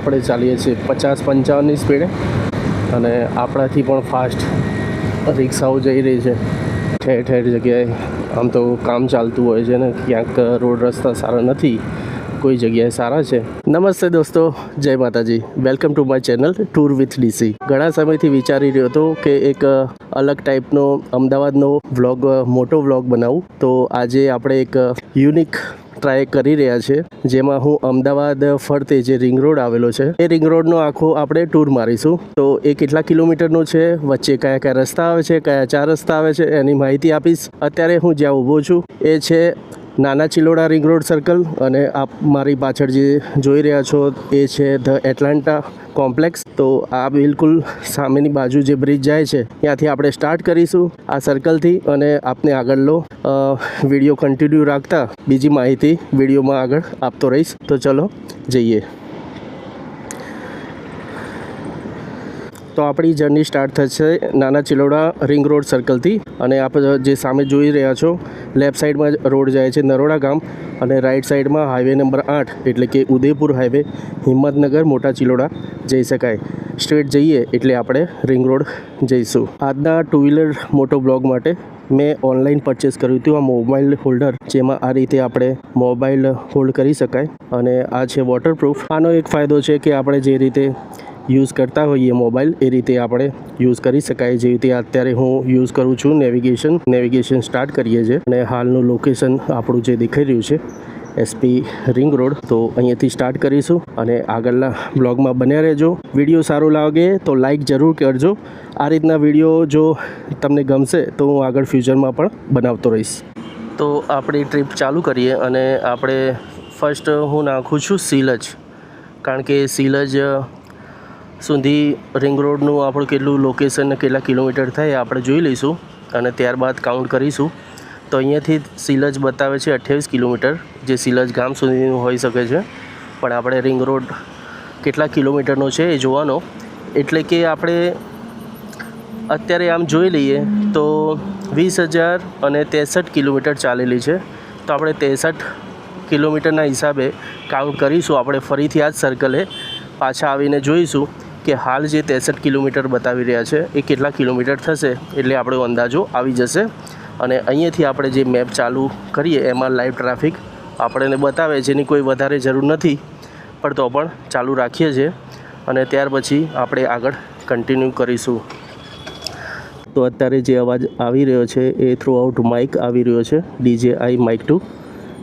આપણે ચાલીએ છીએ 50-55ની સ્પીડે અને આપણાથી પણ ફાસ્ટ રિક્ષાઓ જઈ રહી છે ઠેર ઠેર જગ્યાએ. આમ તો કામ ચાલતું હોય છે ને, ક્યાંક રોડ રસ્તા સારા નથી, કોઈ જગ્યાએ સારા છે. નમસ્તે દોસ્તો, જય માતાજી. Welcome to my channel tour with DC. ઘણા સમયથી વિચારી રહ્યો હતો કે એક અલગ ટાઈપનો અમદાવાદનો વ્લોગ, મોટો વ્લોગ બનાવું. તો આજે આપણે એક યુનિક ટ્રાય કરી રહ્યા છે, જેમાં હું અમદાવાદ ફરતે જે રિંગ રોડ આવેલો છે એ રિંગ રોડનો આખો આપણે ટૂર મારીશું. તો એ કેટલા કિલોમીટરનો છે, વચ્ચે કયા કયા રસ્તા આવે છે, કયા 4 રસ્તા આવે છે, એની માહિતી આપીશ. અત્યારે હું જ્યાં ઊભો છું એ છે નાના ચિલોડા રિંગ રોડ સર્કલ, અને આપ મારી પાછળ જે જોઈ રહ્યા છો એ છે ધ એટલાન્ટા કોમ્પ્લેક્સ. તો આ બિલકુલ સામેની બાજુ જે બ્રિજ જાય છે ત્યાંથી આપણે સ્ટાર્ટ કરીશું આ સર્કલથી, અને આપને આગળનો વિડીયો કન્ટિન્યુ રાખતા બીજી માહિતી વિડીયોમાં આગળ આપતો રહીશ. તો ચલો જઈએ. તો આપણી જર્ની સ્ટાર્ટ થશે નાના ચિલોડા રિંગ રોડ સર્કલથી, અને આપ જે સામે જોઈ રહ્યા છો લેફ્ટ સાઈડમાં રોડ જાય છે નરોડા ગામ, અને રાઈટ સાઈડમાં હાઈવે નંબર 8 એટલે કે ઉદયપુર હાઈવે હિંમતનગર મોટા ચિલોડા જઈ શકાય. સ્ટ્રેટ જઈએ એટલે આપણે રિંગ રોડ જઈશું. આજના ટુ વ્હીલર મોટો બ્લોગ માટે મેં ઓનલાઈન પરચેસ કર્યું હતું આ મોબાઈલ હોલ્ડર, જેમાં આ રીતે આપણે મોબાઈલ હોલ્ડ કરી શકાય, અને આ છે વોટરપ્રૂફ. આનો એક ફાયદો છે કે આપણે જે રીતે યુઝ કરતા હોઈએ મોબાઈલ એ રીતે આપણે યુઝ કરી શકાય. જેવી રીતે અત્યારે હું યુઝ કરું છું નેવિગેશન સ્ટાર્ટ કરીએ છીએ, અને હાલનું લોકેશન આપણું જે દેખાઈ રહ્યું છે એસપી રિંગ રોડ. તો અહીંયાથી સ્ટાર્ટ કરીશું, અને આગળના બ્લોગમાં બન્યા રહેજો. વિડીયો સારો લાગે તો લાઈક જરૂર કરજો. આ રીતના વિડીયો જો તમને ગમશે તો હું આગળ ફ્યુચરમાં પણ બનાવતો રહીશ. તો આપણી ટ્રીપ ચાલુ કરીએ, અને આપણે ફર્સ્ટ હું નાખું છું સિલજ, કારણ કે સિલજ સુધી રિંગ રોડનું આપણું કેટલું લોકેશન, કેટલા કિલોમીટર થાય આપણે જોઈ લઈશું, અને ત્યારબાદ કાઉન્ટ કરીશું. તો અહીંયાથી સિલજ બતાવે છે 28 કિલોમીટર, જે સિલજ ગામ સુધીનું હોઈ શકે છે, પણ આપણે રિંગ રોડ કેટલા કિલોમીટરનો છે એ જોવાનો. એટલે કે આપણે અત્યારે આમ જોઈ લઈએ તો 20,063 કિલોમીટર ચાલેલી છે. તો આપણે 63 કિલોમીટરના હિસાબે કાઉન્ટ કરીશું. આપણે ફરીથી આ જ સર્કલે પાછા આવીને જોઈશું કે હાલ જે 63 કિલોમીટર બતાવી રહ્યા છે એ કેટલા કિલોમીટર થશે, એટલે આપણો અંદાજો આવી જશે. અને અહીંયાથી આપણે જે મેપ ચાલુ કરીએ એમાં લાઈવ ટ્રાફિક આપણને બતાવે, જેની કોઈ વધારે જરૂર નથી, પણ તો પણ ચાલુ રાખીએ છીએ, અને ત્યાર પછી આપણે આગળ કન્ટિન્યુ કરીશું. તો અત્યારે જે અવાજ આવી રહ્યો છે એ થ્રુ આઉટ માઇક આવી રહ્યો છે, DJI માઇક 2,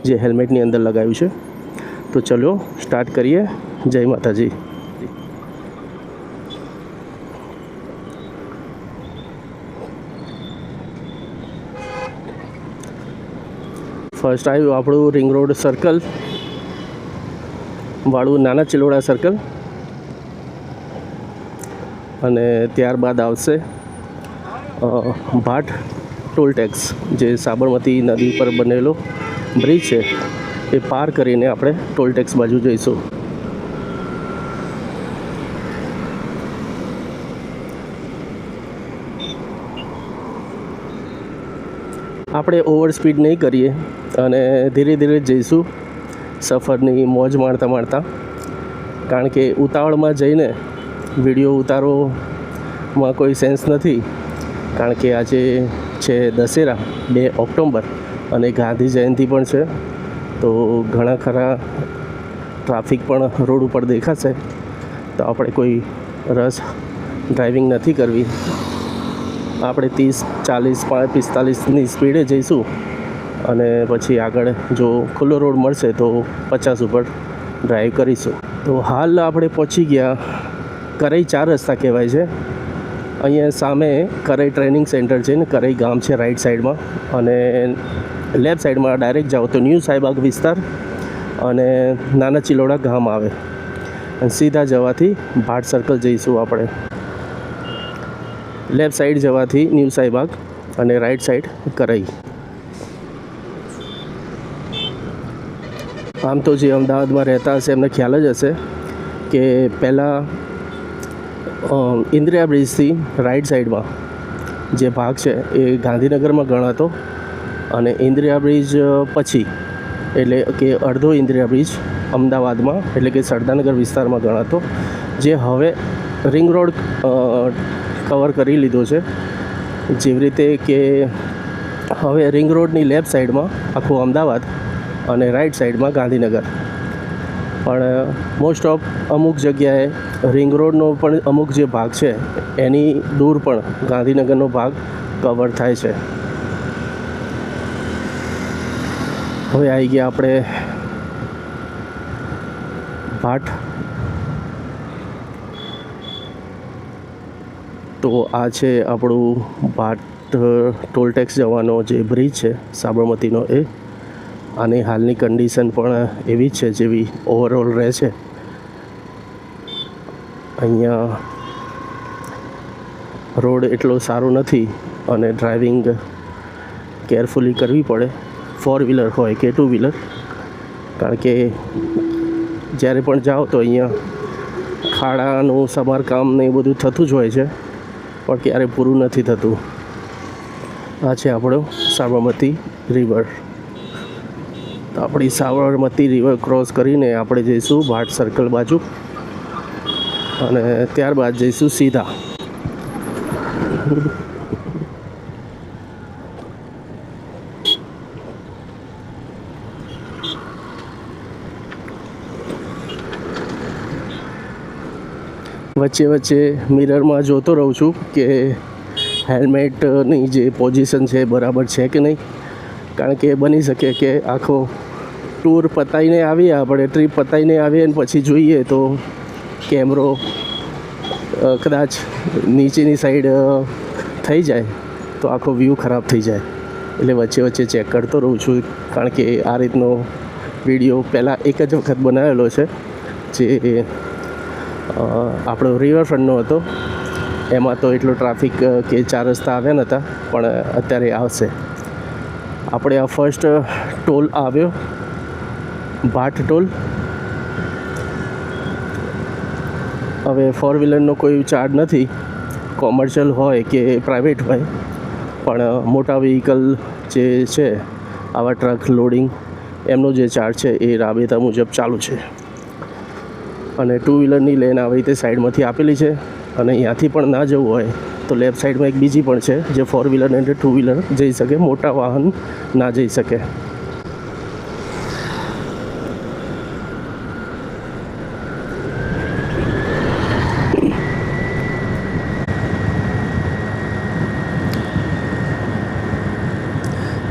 જે હેલ્મેટની અંદર લગાવ્યું છે. તો ચલો સ્ટાર્ટ કરીએ. જય માતાજી. ફર્સ્ટ આવ્યું આપણું રિંગ રોડ સર્કલ વાળું નાના ચિલોડા સર્કલ, અને ત્યારબાદ આવશે ભાટ ટોલ ટેક્સ, જે સાબરમતી નદી પર બનેલો બ્રિજ છે એ પાર કરીને આપણે ટોલ ટેક્સ બાજુ જઈશું. આપણે ઓવર સ્પીડ નહીં કરીએ, અને ધીરે ધીરે જઈશું સફરની મોજ માણતા, કારણ કે ઉતાવળમાં જઈને વિડીયો ઉતારવામાં કોઈ સેન્સ નથી. કારણ કે આજે છે દશેરા 2 ઓક્ટોબર, અને ગાંધી જયંતિ પણ છે. તો ઘણા ખરા ટ્રાફિક પણ રોડ ઉપર દેખાશે. તો આપણે કોઈ રસ ડ્રાઇવિંગ નથી કરવી. આપણે 30, 40, 45ની સ્પીડે જઈશું, અને પછી આગળ જો ખુલ્લો રોડ મળશે તો 50 ઉપર ડ્રાઈવ કરીશું. તો હાલ આપણે પહોંચી ગયા કરઈ 4 રસ્તા કહેવાય છે. અહીંયા સામે કરઈ ટ્રેનિંગ સેન્ટર છે ને કરઈ ગામ છે રાઈટ સાઈડમાં, અને લેફ્ટ સાઈડમાં ડાયરેક્ટ જાઓ તો ન્યૂ સાઈબાગ વિસ્તાર અને નાના ચિલોડા ગામ આવે, અને સીધા જવાથી ભાટ સર્કલ જઈશું આપણે. લેફ્ટ સાઈડ જવાથી ન્યૂ સાઈબાગ, અને રાઈટ સાઈડ કરઈ. આમ તો જે અમદાવાદમાં રહેતા હશે એમને ખ્યાલ જ હશે કે પહેલાં ઇન્દિરા બ્રિજથી રાઈટ સાઈડમાં જે ભાગ છે એ ગાંધીનગરમાં ગણાતો, અને ઇન્દિરા બ્રિજ પછી એટલે કે અડધો ઇન્દિરા બ્રિજ અમદાવાદમાં એટલે કે સરદારનગર વિસ્તારમાં ગણાતો, જે હવે રિંગ રોડ કવર કરી લીધો છે. જેવી રીતે કે હવે રિંગ રોડની લેફ્ટ સાઈડમાં આખું અમદાવાદ અને રાઈટ સાઈડમાં ગાંધીનગર. પણ મોસ્ટ ઓફ અમુક જગ્યાએ રિંગ રોડનો પણ અમુક જે ભાગ છે એની દૂર પણ ગાંધીનગરનો ભાગ કવર થાય છે. હવે આવી ગયા આપણે ભાટ. તો આ છે આપણું ભાટ ટોલ ટેક્સ જવાનો જે બ્રિજ છે સાબરમતીનો, એ આની હાલની કન્ડિશન પણ એવી જ છે જેવી ઓવરઓલ રહે છે. અહીંયા રોડ એટલો સારો નથી અને ડ્રાઇવિંગ કેરફુલી કરવી પડે, 4 વ્હીલર હોય કે 2 વ્હીલર, કારણ કે જ્યારે પણ જાઓ તો અહીંયા ખાડાનું સમારકામ ને એ બધું થતું જ હોય છે, પણ ક્યારે પૂરું નથી થતું. આ છે આપણો સાબરમતી રિવર. તો આપણી સાબરમતી રિવર ક્રોસ કરીને આપણે જઈશું ભાટ સર્કલ બાજુ અને ત્યારબાદ જઈશું સીધા. વચ્ચે વચ્ચે મિરરમાં જોતો રહું છું કે હેલ્મેટની જે પોઝિશન છે બરાબર છે કે નહીં, કારણ કે બની શકે કે આખો ટૂર પતાવીને આવીએ, આપણે ટ્રીપ પતાવીને આવીએ અને પછી જોઈએ તો કેમેરો કદાચ નીચેની સાઈડ થઈ જાય તો આખો વ્યૂ ખરાબ થઈ જાય. એટલે વચ્ચે વચ્ચે ચેક કરતો રહું છું, કારણ કે આ રીતનો વિડીયો પહેલાં એક જ વખત બનાવેલો છે જે આપણો રિવરફ્રન્ટનો હતો. એમાં તો એટલો ટ્રાફિક કે 4 રસ્તા આવ્યા નહોતા, પણ અત્યારે આવશે. આપણે આ ફર્સ્ટ ટોલ આવ્યો ભાટ ટોલ. હવે 4 વ્હીલરનો કોઈ ચાર્જ નથી, કોમર્શિયલ હોય કે પ્રાઇવેટ હોય, પણ મોટા વ્હીકલ જે છે આવા ટ્રક લોડિંગ એમનો જે ચાર્જ છે એ રાબેતા મુજબ ચાલુ છે. અને 2 વ્હીલરની લેન આવી રીતે સાઈડમાંથી આપેલી છે, અને અહીંયાથી પણ ના જવું હોય તો લેફ્ટ સાઈડમાં એક બીજી પણ છે જે 4 વ્હીલર અને 2 વ્હીલર જઈ શકે, મોટા વાહન ના જઈ શકે.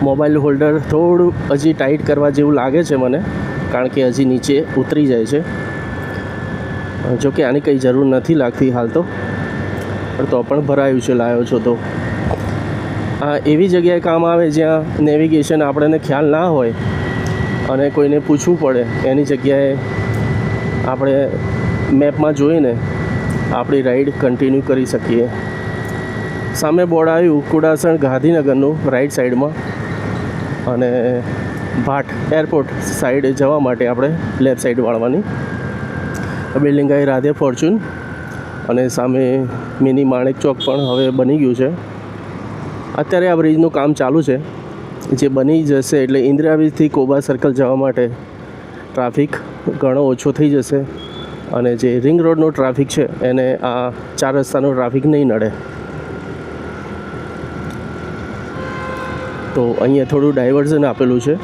મોબાઈલ હોલ્ડર થોડું હજી ટાઈટ કરવા જેવું લાગે છે મને, કારણ કે હજી નીચે ઉતરી જાય છે. જો કે આની કંઈ જરૂર નથી લાગતી હાલ તો, પણ તો પણ ભરાયું છે લાવ્યો છો તો. આ એવી જગ્યાએ કામ આવે જ્યાં નેવિગેશન આપણને ખ્યાલ ના હોય અને કોઈને પૂછવું પડે, એની જગ્યાએ આપણે મેપમાં જોઈને આપણી રાઈડ કન્ટિન્યુ કરી શકીએ. સામે બોર્ડ આવ્યું કુડાસણ ગાંધીનગરનું રાઈટ સાઈડમાં, અને ભાટ એરપોર્ટ સાઈડ જવા માટે આપણે લેફ્ટ સાઈડ વાળવાની. બિલ્ડિંગ આવી રાધે ફોર્ચ્યુન, અને સામે મિની માણેક ચોક પણ હવે બની ગયું છે. અત્યારે આ બ્રિજનું કામ ચાલુ છે, જે બની જશે એટલે ઇન્દિરા બ્રિજથી કોબા સર્કલ જવા માટે ટ્રાફિક ઘણો ઓછો થઈ જશે, અને જે રિંગ રોડનો ટ્રાફિક છે એને આ 4 રસ્તાનો ટ્રાફિક નહીં નડે. તો અહીંયા થોડું ડાયવર્ઝન આપેલું છે.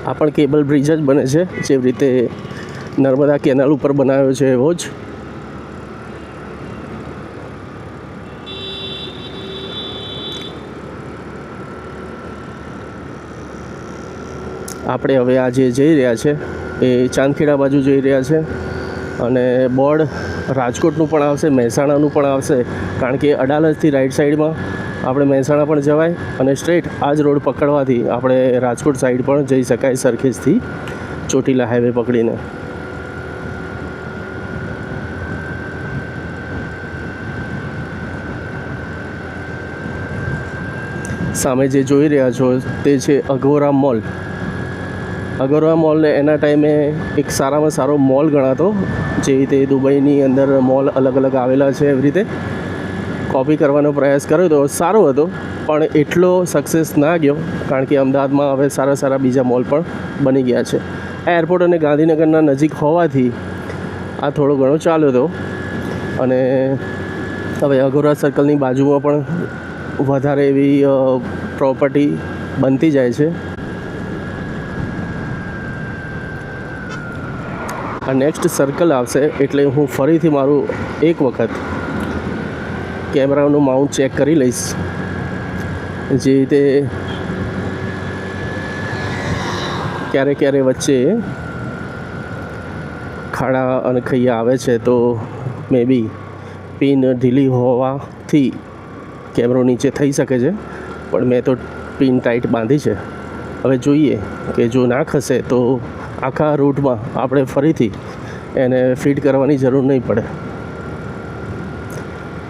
આ પણ કેબલ બ્રિજ જ બને છે, જેવી રીતે નર્મદા કેનાલ ઉપર બનાવ્યો છે એવો જ. આપણે હવે આ જે જઈ રહ્યા છે એ ચાંદખેડા બાજુ જઈ રહ્યા છે, અને બોર્ડ રાજકોટનું પણ આવશે, મહેસાણાનું પણ આવશે, કારણ કે અડાલજથી રાઈટ સાઈડમાં આપણે મહેસાણા પણ જવાય, અને સ્ટ્રેટ આ જ રોડ પકડવાથી આપણે રાજકોટ સાઈડ પણ જઈ શકાય સરખેજથી ચોટીલા હાઈવે પકડીને. સામે જે જોઈ રહ્યા છો તે છે અઘોરા મોલ. અઘોરા મોલ એના ટાઈમે એક સારામાં સારો મોલ ગણાતો, જે રીતે દુબઈની અંદર મોલ અલગ અલગ આવેલા છે એવી રીતે કોપી કરવાનો પ્રયાસ કર્યો હતો. સારો હતો પણ એટલો સક્સેસ ના ગયો, કારણ કે અમદાવાદમાં હવે સારા સારા બીજા મોલ પણ બની ગયા છે. એરપોર્ટ અને ગાંધીનગરના નજીક હોવાથી આ થોડો ઘણો ચાલ્યો હતો. અને હવે અઘોરા સર્કલની બાજુમાં પણ વધારે એવી પ્રોપર્ટી બનતી જાય છે. આ નેક્સ્ટ સર્કલ આવશે એટલે હું ફરીથી મારું એક વખત કેમેરાનું માઉન્ટ ચેક કરી લઈશ. જે રીતે ક્યારે વચ્ચે ખાડા અને ખૈયા આવે છે તો મે બી પિન ઢીલી હોવાથી કેમેરો નીચે થઈ શકે છે, પણ મેં તો પિન ટાઈટ બાંધી છે. હવે જોઈએ કે જો ના ખસે તો આખા રૂટમાં આપણે ફરીથી એને ફિટ કરવાની જરૂર નહીં પડે.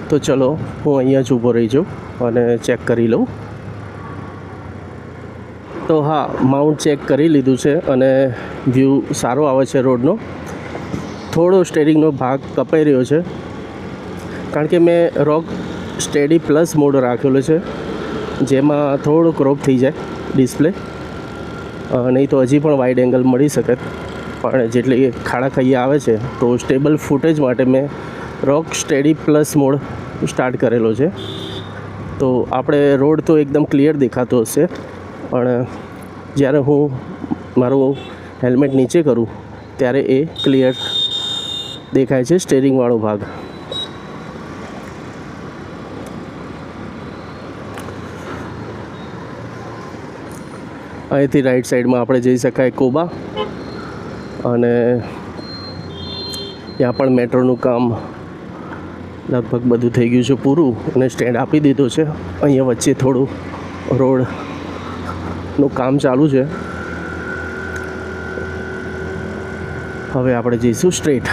તો ચલો હું અહીંયા જ ઊભો રહી જાઉં અને ચેક કરી લઉં. તો હા, માઉન્ટ ચેક કરી લીધું છે અને વ્યૂ સારો આવે છે રોડનો. થોડો સ્ટેરિંગનો ભાગ કપાઈ રહ્યો છે, કારણ કે મેં રોક સ્ટેડી પ્લસ મોડ રાખેલો છે, જેમાં થોડું ક્રોપ થઈ જાય ડિસ્પ્લે. નહીં તો હજી પણ વાઇડ એંગલ મળી શકે, પણ જેટલી ખાડા ખૈયા આવે છે તો સ્ટેબલ ફૂટેજ માટે મેં રોક સ્ટેડી પ્લસ મોડ સ્ટાર્ટ કરેલો છે. તો આપણે રોડ તો એકદમ ક્લિયર દેખાતો હશે, પણ જ્યારે હું મારું હેલ્મેટ નીચે કરું ત્યારે એ ક્લિયર દેખાય છે સ્ટેરિંગવાળો ભાગ. અહીંથી રાઈટ સાઈડમાં આપણે જઈ શકાય કોબા, અને ત્યાં પણ મેટ્રોનું કામ લગભગ બધું થઈ ગયું છે પૂરું, અને સ્ટેન્ડ આપી દીધો છે. અહીંયા વચ્ચે થોડું રોડનું કામ ચાલુ છે. હવે આપણે જઈશું સ્ટ્રેટ.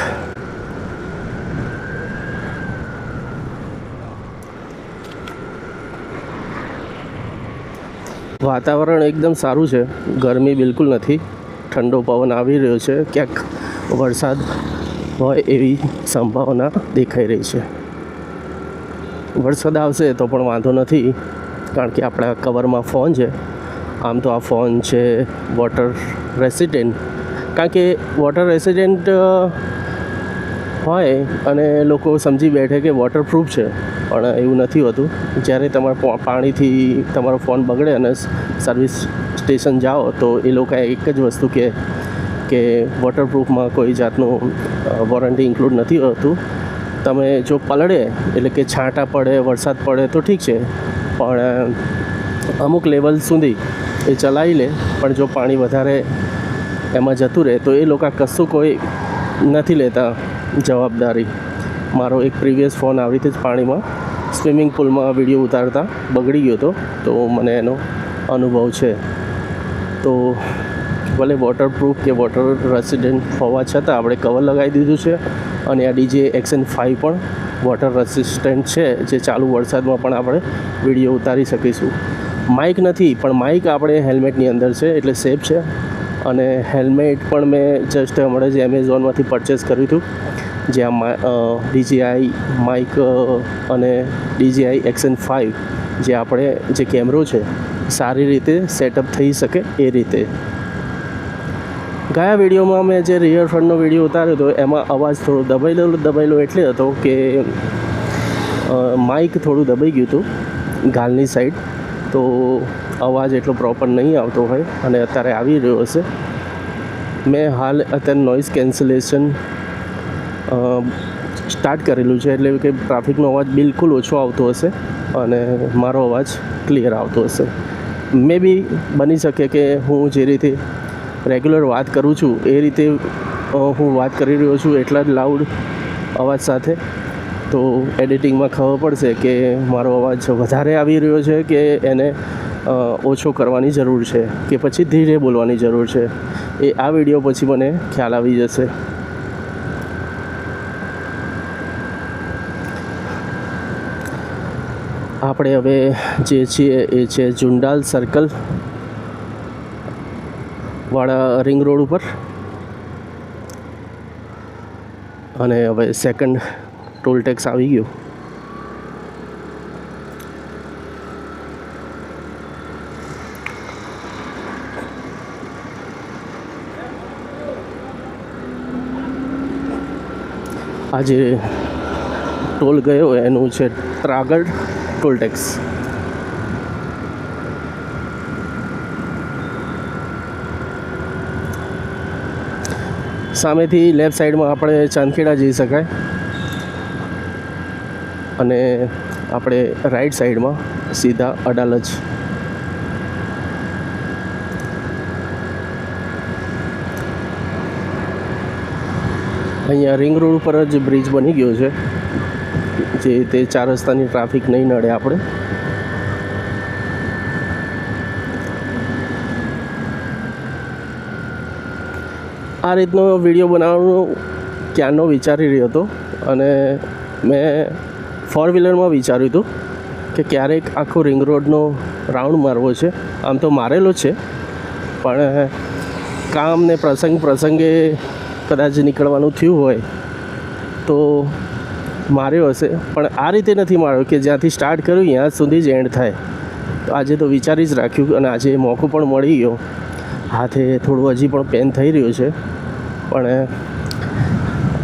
વાતાવરણ એકદમ સારું છે, ગરમી બિલકુલ નથી, ઠંડો પવન આવી રહ્યો છે. ક્યાંક વરસાદ હોય એવી સંભાવના દેખાઈ રહી છે. વરસાદ આવશે તો પણ વાંધો નથી, કારણ કે આપણા કવરમાં ફોન છે. આમ તો આ ફોન છે વોટર રેસિસ્ટન્ટ, કારણ કે વોટર રેસિસ્ટન્ટ હોય અને લોકો સમજી બેઠે કે વોટરપ્રૂફ છે, પણ એવું નથી હોતું. જ્યારે તમારા પાણીથી તમારો ફોન બગડે અને સર્વિસ સ્ટેશન જાઓ તો એ લોકોએ એક જ વસ્તુ કે વોટરપ્રૂફમાં કોઈ જાતનું વોરંટી ઇન્ક્લુડ નથી હોતું. તમે જો પલળે એટલે કે છાંટા પડે, વરસાદ પડે તો ઠીક છે, પણ અમુક લેવલ સુધી એ ચલાવી લે, પણ જો પાણી વધારે એમાં જતું રહે તો એ લોકો કશું કોઈ નથી લેતા જવાબદારી. મારો એક પ્રીવિયસ ફોન આવી રીતે જ પાણીમાં સ્વિમિંગ પુલમાં વિડીયો ઉતારતા બગડી ગયો હતો, તો મને એનો અનુભવ છે. તો ભલે વોટરપ્રૂફ કે વોટર રેસિસ્ટન્ટ હોવા છતાં આપણે કવર લગાવી દીધું છે. અને આ DJI Action 5 પણ વોટર રેસિસ્ટન્ટ છે, જે ચાલુ વરસાદમાં પણ આપણે વિડીયો ઉતારી શકીશું. માઇક નથી, પણ માઇક આપણે હેલ્મેટની અંદર છે એટલે સેફ છે. અને હેલ્મેટ પણ મેં જસ્ટ હમણાં જ એમેઝોનમાંથી પરચેસ કર્યું હતું, જ્યાં DJI માઇક અને DJI Action 5 જે આપણે જે કેમેરો છે સારી રીતે સેટઅપ થઈ શકે એ રીતે. ગયા વિડીયોમાં મેં જે રિયર ફ્રન્ટનો વિડીયો ઉતાર્યો હતો એમાં અવાજ થોડો દબાયેલો એટલે હતો કે માઇક થોડું દબાઈ ગયું હતું ગાલની સાઈડ, તો અવાજ એટલો પ્રોપર નહીં આવતો હોય, અને અત્યારે આવી રહ્યો હશે. મેં હાલ અત્યારે નોઇઝ કેન્સલેશન સ્ટાર્ટ કરેલું છે, એટલે કે ટ્રાફિકનો અવાજ બિલકુલ ઓછો આવતો હશે અને મારો અવાજ ક્લિયર આવતો હશે. મે બી બની શકે કે હું જે રીતે રેગ્યુલર વાત કરું છું એ રીતે હું વાત કરી રહ્યો છું એટલા જ લાઉડ અવાજ સાથે, તો એડિટિંગમાં ખબર પડશે કે મારો અવાજ વધારે આવી રહ્યો છે કે એને ઓછો કરવાની જરૂર છે કે પછી ધીરે બોલવાની જરૂર છે. એ આ વિડીયો પછી મને ખ્યાલ આવી જશે. આપણે હવે જે છીએ એ છે જુંડાલ સર્કલ વાળા રિંગ રોડ ઉપર, અને હવે સેકન્ડ ટોલ ટેક્સ આવી ગયો. આજે ટોલ ગયો એનું છે ત્રાગડ ટોલ ટેક્સ. સામેથી લેફ્ટ સાઈડમાં આપણે ચાંદખેડા જઈ શકાય, અને આપણે રાઈટ સાઈડમાં સીધા અડાલજ. અહીંયા રિંગ રોડ ઉપર જ બ્રિજ બની ગયો છે, જે તે 4 રસ્તાની ટ્રાફિક નહીં નડે આપણે. આ રીતનો વિડીયો બનાવવાનો ક્યારનો વિચારી રહ્યો હતો, અને મેં 4 વ્હીલરમાં વિચાર્યું હતું કે ક્યારેક આખો રિંગ રોડનો રાઉન્ડ મારવો છે. આમ તો મારેલો છે, પણ કામ ને પ્રસંગે કદાચ નીકળવાનું થયું હોય તો માર્યો હશે, પણ આ રીતે નથી માર્યો કે જ્યાંથી સ્ટાર્ટ કર્યું ત્યાં સુધી જ એન્ડ થાય. તો આજે તો વિચારી જ રાખ્યું, અને આજે મોકો પણ મળી ગયો. હાથે થોડું હજી પણ પેન થઈ રહ્યું છે, પણ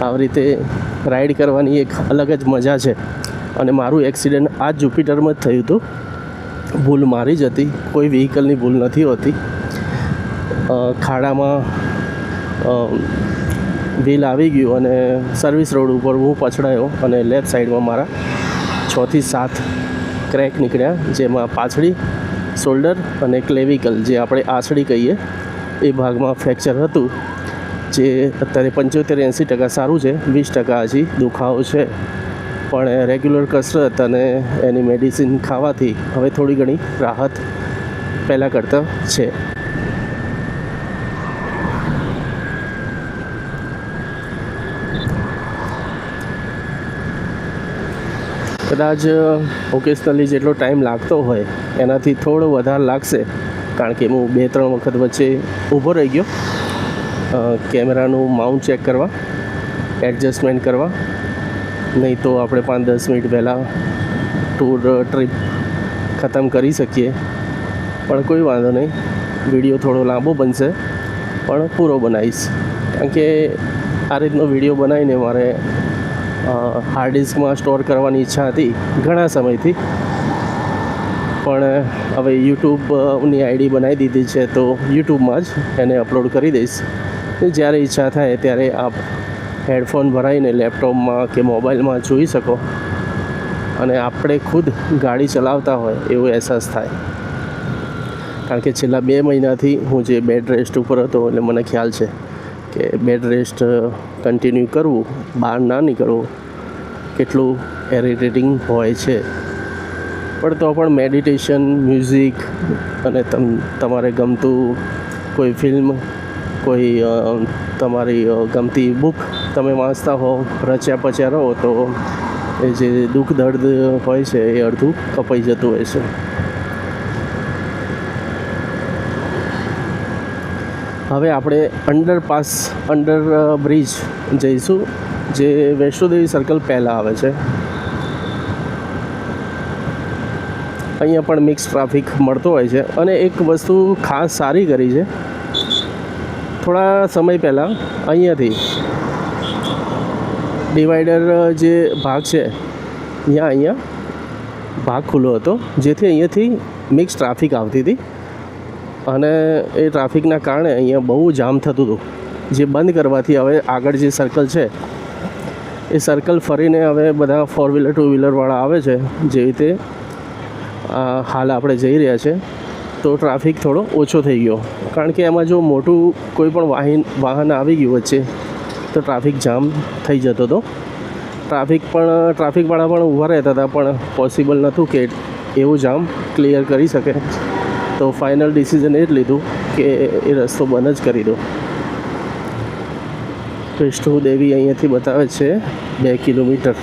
આવી રીતે રાઈડ કરવાની એક અલગ જ મજા છે. અને મારું એક્સિડન્ટ આ જુપિટરમાં જ થયું હતું. ભૂલ મારી જ હતી, કોઈ વ્હીકલની ભૂલ નથી હોતી. ખાડામાં વ્હીલ આવી ગયું અને સર્વિસ રોડ ઉપર હું પછડાયો, અને લેફ્ટ સાઈડમાં મારા 6 થી 7 ક્રેક નીકળ્યા, જેમાં પાછળી શોલ્ડર અને ક્લેવિકલ, જે આપણે આછડી કહીએ, એ ભાગમાં ફ્રેક્ચર હતું, જે અત્યારે 75-80% સારું છે. 20% હજી દુખાવો છે, પણ રેગ્યુલર કસરત અને એની મેડિસિન ખાવાથી હવે થોડી ઘણી રાહત પહેલાં કરતાં છે. કદાચ ઓકેશનલી જેટલો ટાઈમ લાગતો હોય એનાથી થોડો વધારે લાગશે, કારણ કે હું 2-3 વખત વચ્ચે ઊભો રહી ગયો કેમેરાનું માઉન્ટ ચેક કરવા, એડજસ્ટમેન્ટ કરવા. નહીં તો આપણે 5-10 મિનિટ પહેલાં ટ્રીપ ખતમ કરી શકીએ. પણ કોઈ વાંધો નહીં, વિડીયો થોડો લાંબો બનશે પણ પૂરો બનાવીશ, કારણ કે આ રીતનો વિડીયો બનાવીને મારે હાર્ડ ડિસ્કમાં સ્ટોર કરવાની ઈચ્છા હતી ઘણા સમયથી. પણ હવે યુટ્યુબની આઈડી બનાવી દીધી છે, તો યુટ્યુબમાં જ એને અપલોડ કરી દઈશ. જ્યારે ઈચ્છા થાય ત્યારે આપ હેડફોન ભરાઈને લેપટોપમાં કે મોબાઈલમાં જોઈ શકો, અને આપણે ખુદ ગાડી ચલાવતા હોય એવો અહેસાસ થાય. કારણ કે છેલ્લા 2 મહિનાથી હું જે બેડ રેસ્ટ ઉપર હતો, એટલે મને ખ્યાલ છે કે બેડ રેસ્ટ કન્ટિન્યુ કરવું, બહાર ના નીકળવું કેટલું ઇરિટેટિંગ હોય છે. પણ તો પણ મેડિટેશન, મ્યુઝિક અને તમારે ગમતું કોઈ ફિલ્મ, કોઈ તમારી ગમતી બુક તમે વાંચતા હો, રચ્યા પચ્યા રહો, તો એ જે દુઃખ દર્દ હોય છે એ અડધું કપાઈ જતું હોય છે. હવે આપણે અંડર બ્રિજ જઈશું, જે વૈષ્ણોદેવી સર્કલ પહેલાં આવે છે. અહીંયા પણ મિક્સ ટ્રાફિક મળતો હોય છે, અને એક વસ્તુ ખાસ સારી કરી છે. થોડા સમય પહેલાં અહીંયાથી ડિવાઈડર જે ભાગ છે અહીંયા ભાગ ખુલ્લો હતો, જેથી અહીંયાથી મિક્સ ટ્રાફિક આવતી હતી, અને એ ટ્રાફિકના કારણે અહીંયા બહુ જામ થતું હતું. જે બંધ કરવાથી હવે આગળ જે સર્કલ છે એ સર્કલ ફરીને હવે બધા 4 વ્હીલર 2 વ્હીલરવાળા આવે છે. જેવી રીતે હાલ આપણે જઈ રહ્યા છે, તો ટ્રાફિક થોડો ઓછો થઈ ગયો. કારણ કે એમાં જો મોટું કોઈ પણ વાહન આવી ગયું વચ્ચે તો ટ્રાફિક જામ થઈ જતો હતો. ટ્રાફિકવાળા પણ ઊભા રહેતા હતા, પણ પોસિબલ નહોતું કે એવું જામ ક્લિયર કરી શકે. તો ફાઇનલ ડિસિઝન એ જ લીધું કે એ રસ્તો બંધ જ કરી દો. વૈષ્ણોદેવી અહીંયાથી બતાવે છે 2 કિલોમીટર.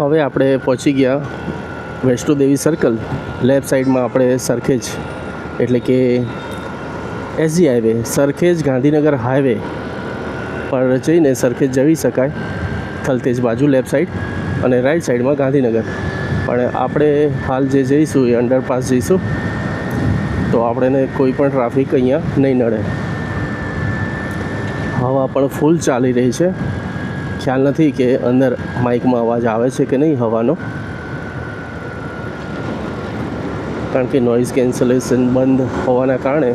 હવે આપણે પહોંચી ગયા વૈષ્ણોદેવી સર્કલ. લેફ્ટ સાઈડમાં આપણે સરખેજ એટલે કે SG highway, Sarkhej Gandhinagar highway પર જઈને સરખેજ જઈ શકાય. થલતેજ બાજુ લેફ્ટ સાઈડ અને રાઈટ સાઈડમાં ગાંધીનગર. પણ આપણે હાલ જે જઈશું એ અંડરપાસ જઈશું, તો આપણને કોઈ પણ ટ્રાફિક અહીંયા નહીં નડે. હવા પણ ફૂલ ચાલી રહી છે. ખ્યાલ નથી કે અંદર માઇકમાં અવાજ આવે છે કે નહીં હવાનો, કારણ કે નોઇઝ કેન્સલેશન બંધ હોવાના કારણે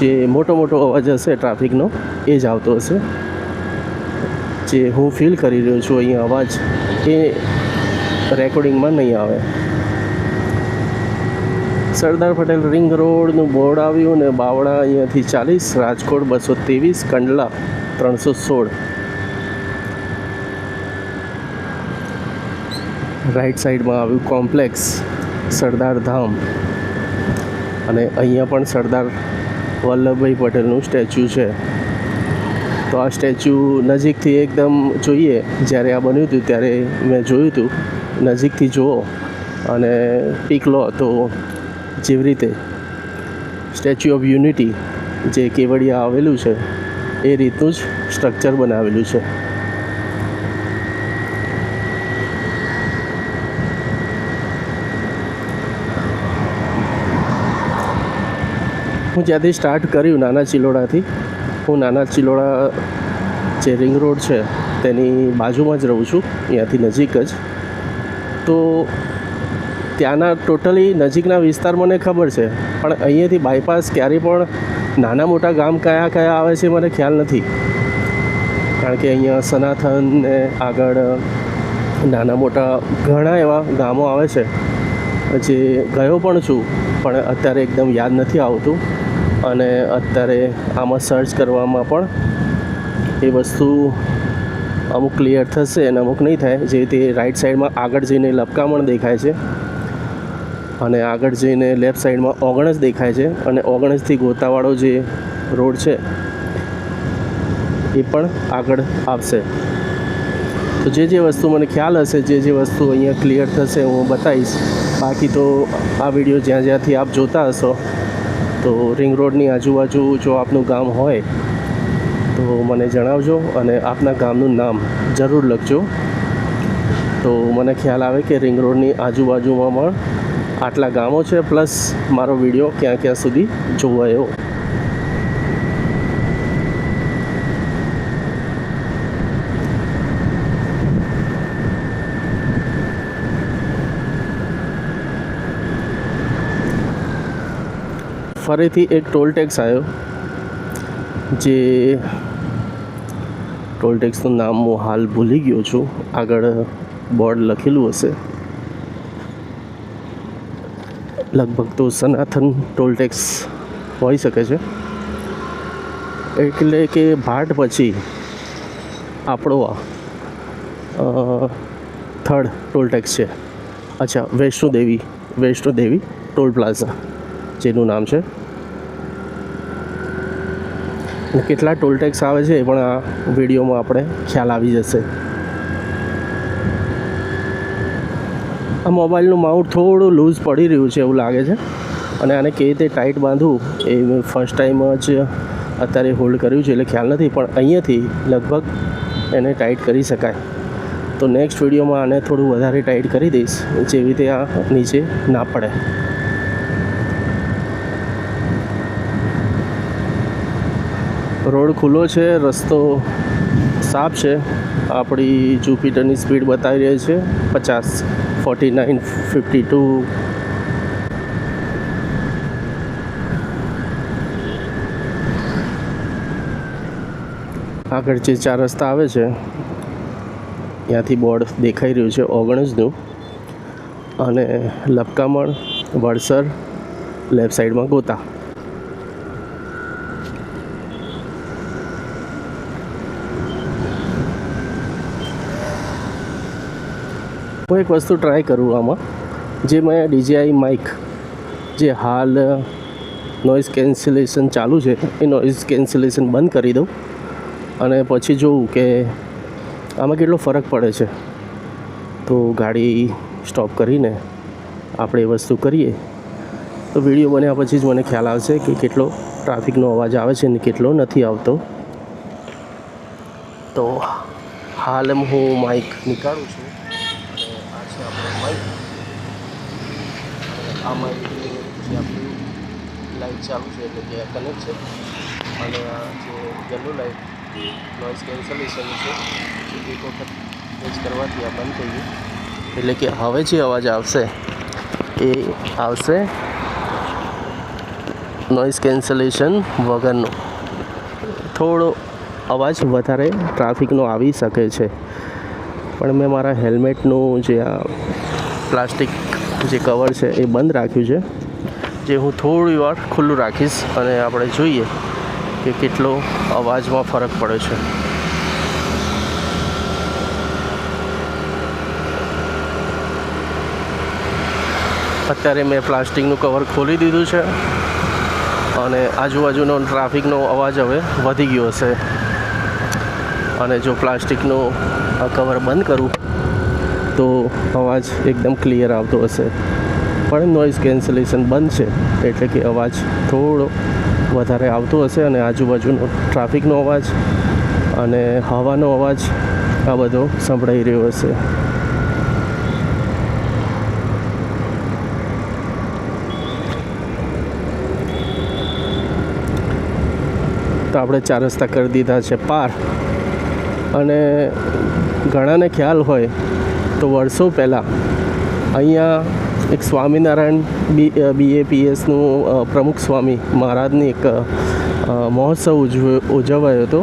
જે મોટો અવાજ હશે ટ્રાફિકનો એ જ આવતો હશે. જે હું ફીલ કરી રહ્યો છું અહીંયા અવાજ, એ રેકોર્ડિંગમાં નહીં આવે. સરદાર પટેલ રિંગ રોડનું બોર્ડ આવ્યું ને બાવળા અહીંયાથી 40, રાજકોટ 223, કંડલા 316. રાઈટ સાઈડમાં આવ્યું કોમ્પ્લેક્સ સરદાર ધામ, અને અહીંયા પણ સરદાર વલ્લભભાઈ પટેલનું સ્ટેચ્યુ છે. તો આ સ્ટેચ્યુ નજીકથી એકદમ જોઈએ, જ્યારે આ બન્યું હતું ત્યારે મેં જોયું હતું. નજીકથી જુઓ અને પીક લો તો જેવી રીતે સ્ટેચ્યુ ઓફ યુનિટી જે કેવડિયા આવેલું છે એ રીતનું જ સ્ટ્રક્ચર બનાવેલું છે. હું જ્યાંથી સ્ટાર્ટ કર્યું નાના ચિલોડાથી, હું નાના ચિલોડા જે રિંગ રોડ છે તેની બાજુમાં જ રહું છું, અહીંયાથી નજીક જ. તો ત્યાંના ટોટલી નજીકના વિસ્તાર મને ખબર છે, પણ અહીંયાથી બાયપાસ ક્યારેય પણ નાના મોટા ગામ કયા આવે છે મને ખ્યાલ નથી. કારણ કે અહીંયા સનાથન ને આગળ નાના મોટા ઘણા એવા ગામો આવે છે જે ગયો પણ છું, પણ અત્યારે એકદમ યાદ નથી આવતું. અને અત્યારે આમાં સર્ચ કરવામાં પણ એ વસ્તુ અમુક ક્લિયર થશે અને અમુક નહીં થાય. જે રીતે રાઈટ સાઈડમાં આગળ જઈને લપકામણ દેખાય છે, અને આગળ જઈને લેફ્ટ સાઈડમાં ઓગણજ દેખાય છે, અને ઓગણજથી ગોતાવાળો જે રોડ છે એ પણ આગળ આવશે. તો જે વસ્તુ મને ખ્યાલ હશે, જે વસ્તુ અહીંયા ક્લિયર થશે હું બતાવીશ. બાકી તો આ વિડીયો જ્યાંથી આપ જોતા હશો, તો રિંગ રોડની આજુબાજુ જો આપનું ગામ હોય તો મને જણાવજો, અને આપના ગામનું નામ જરૂર લખજો. તો મને ખ્યાલ આવે કે રિંગ રોડની આજુબાજુમાં પણ આટલા ગામો છે, પ્લસ મારો વિડીયો ક્યાં સુધી જોવાયો. ફરીથી એક ટોલ ટેક્સ આવ્યો, જે ટોલ ટેક્સનું નામ હું હાલ ભૂલી ગયો છું. આગળ બોર્ડ લખેલું હશે, લગભગ તો સનાથન ટોલ ટેક્સ હોઈ શકે છે. એટલે કે ભાટ પછી આપણો થર્ડ ટોલ ટેક્સ છે. અચ્છા, વૈષ્ણોદેવી ટોલ પ્લાઝા જેનું નામ છે. કેટલા ટોલ ટેક્સ આવે છે એ પણ આ વિડીયોમાં આપણે ખ્યાલ આવી જશે. આ મોબાઈલનું માઉન્ટ થોડું લૂઝ પડી રહ્યું છે એવું લાગે છે, અને આને કેવી રીતે ટાઈટ બાંધવું એ મેં ફર્સ્ટ ટાઈમ જ અત્યારે હોલ્ડ કર્યું છે, એટલે ખ્યાલ નથી. પણ અહીંયાથી લગભગ એને ટાઈટ કરી શકાય. તો નેક્સ્ટ વિડીયોમાં આને થોડું વધારે ટાઈટ કરી દઈશ, જેવી રીતે આ નીચે ના પડે. રોડ ખુલ્લો છે, રસ્તો સાફ છે. આપણી જુપિટરની સ્પીડ બતાવી રહી છે 50, 49, 52. આગળ જે 4 રસ્તા આવે છે ત્યાંથી બોર્ડ દેખાઈ રહ્યું છે ઓગણજનું, અને લપકામણ, વડસર, લેફ્ટ સાઈડમાં ગોતા. હું એક વસ્તુ ટ્રાય કરું આમાં, જે મેં DJI માઇક જે હાલ નોઇઝ કેન્સલેશન ચાલુ છે એ નોઇઝ કેન્સલેશન બંધ કરી દઉં, અને પછી જોઉં કે આમાં કેટલો ફરક પડે છે. તો ગાડી સ્ટોપ કરીને આપણે એ વસ્તુ કરીએ તો વિડીયો બન્યા પછી જ મને ખ્યાલ આવશે કે કેટલો ટ્રાફિકનો અવાજ આવે છે ને કેટલો નથી આવતો. તો હાલ હું માઇક નીકાળું છું અને આ છે આપણો માઇક. આ માઇક જે આપણી લાઇટ ચાલુ છે એટલે કે કનેક્ટ છે અને આ જે યલો લાઇટ નોઇઝ કેન્સલેશન છે એક વખત પ્રેસ કરવાથી આ બંધ થઈ ગયું એટલે કે હવે જે અવાજ આવશે એ આવશે નોઇઝ કેન્સલેશન વગરનો. થોડો અવાજ વધારે ટ્રાફિકનો આવી શકે છે પણ મેં મારા હેલ્મેટનું જે આ પ્લાસ્ટિક જે કવર છે એ બંધ રાખ્યું છે, જે હું થોડી વાર ખુલ્લું રાખીશ અને આપણે જોઈએ કે કેટલો અવાજમાં ફરક પડે છે. અત્યારે મેં પ્લાસ્ટિકનું કવર ખોલી દીધું છે અને આજુબાજુનો ટ્રાફિકનો અવાજ હવે વધી ગયો હશે અને જો પ્લાસ્ટિકનું કવર બંધ કરું તો અવાજ એકદમ ક્લિયર આવતો હશે. પણ નોઇઝ કેન્સલેશન બંધ છે એટલે કે અવાજ થોડો વધારે આવતો હશે અને આજુબાજુનો ટ્રાફિકનો અવાજ અને હવાનો અવાજ આ બધો સંભળાઈ રહ્યો હશે. તો આપણે 4 રસ્તા કરી દીધા છે પાર અને ઘણાને ખ્યાલ હોય તો વર્ષો પહેલાં અહીંયા એક સ્વામિનારાયણ BAPSનું પ્રમુખ સ્વામી મહારાજની એક મહોત્સવ ઉજવાયો હતો,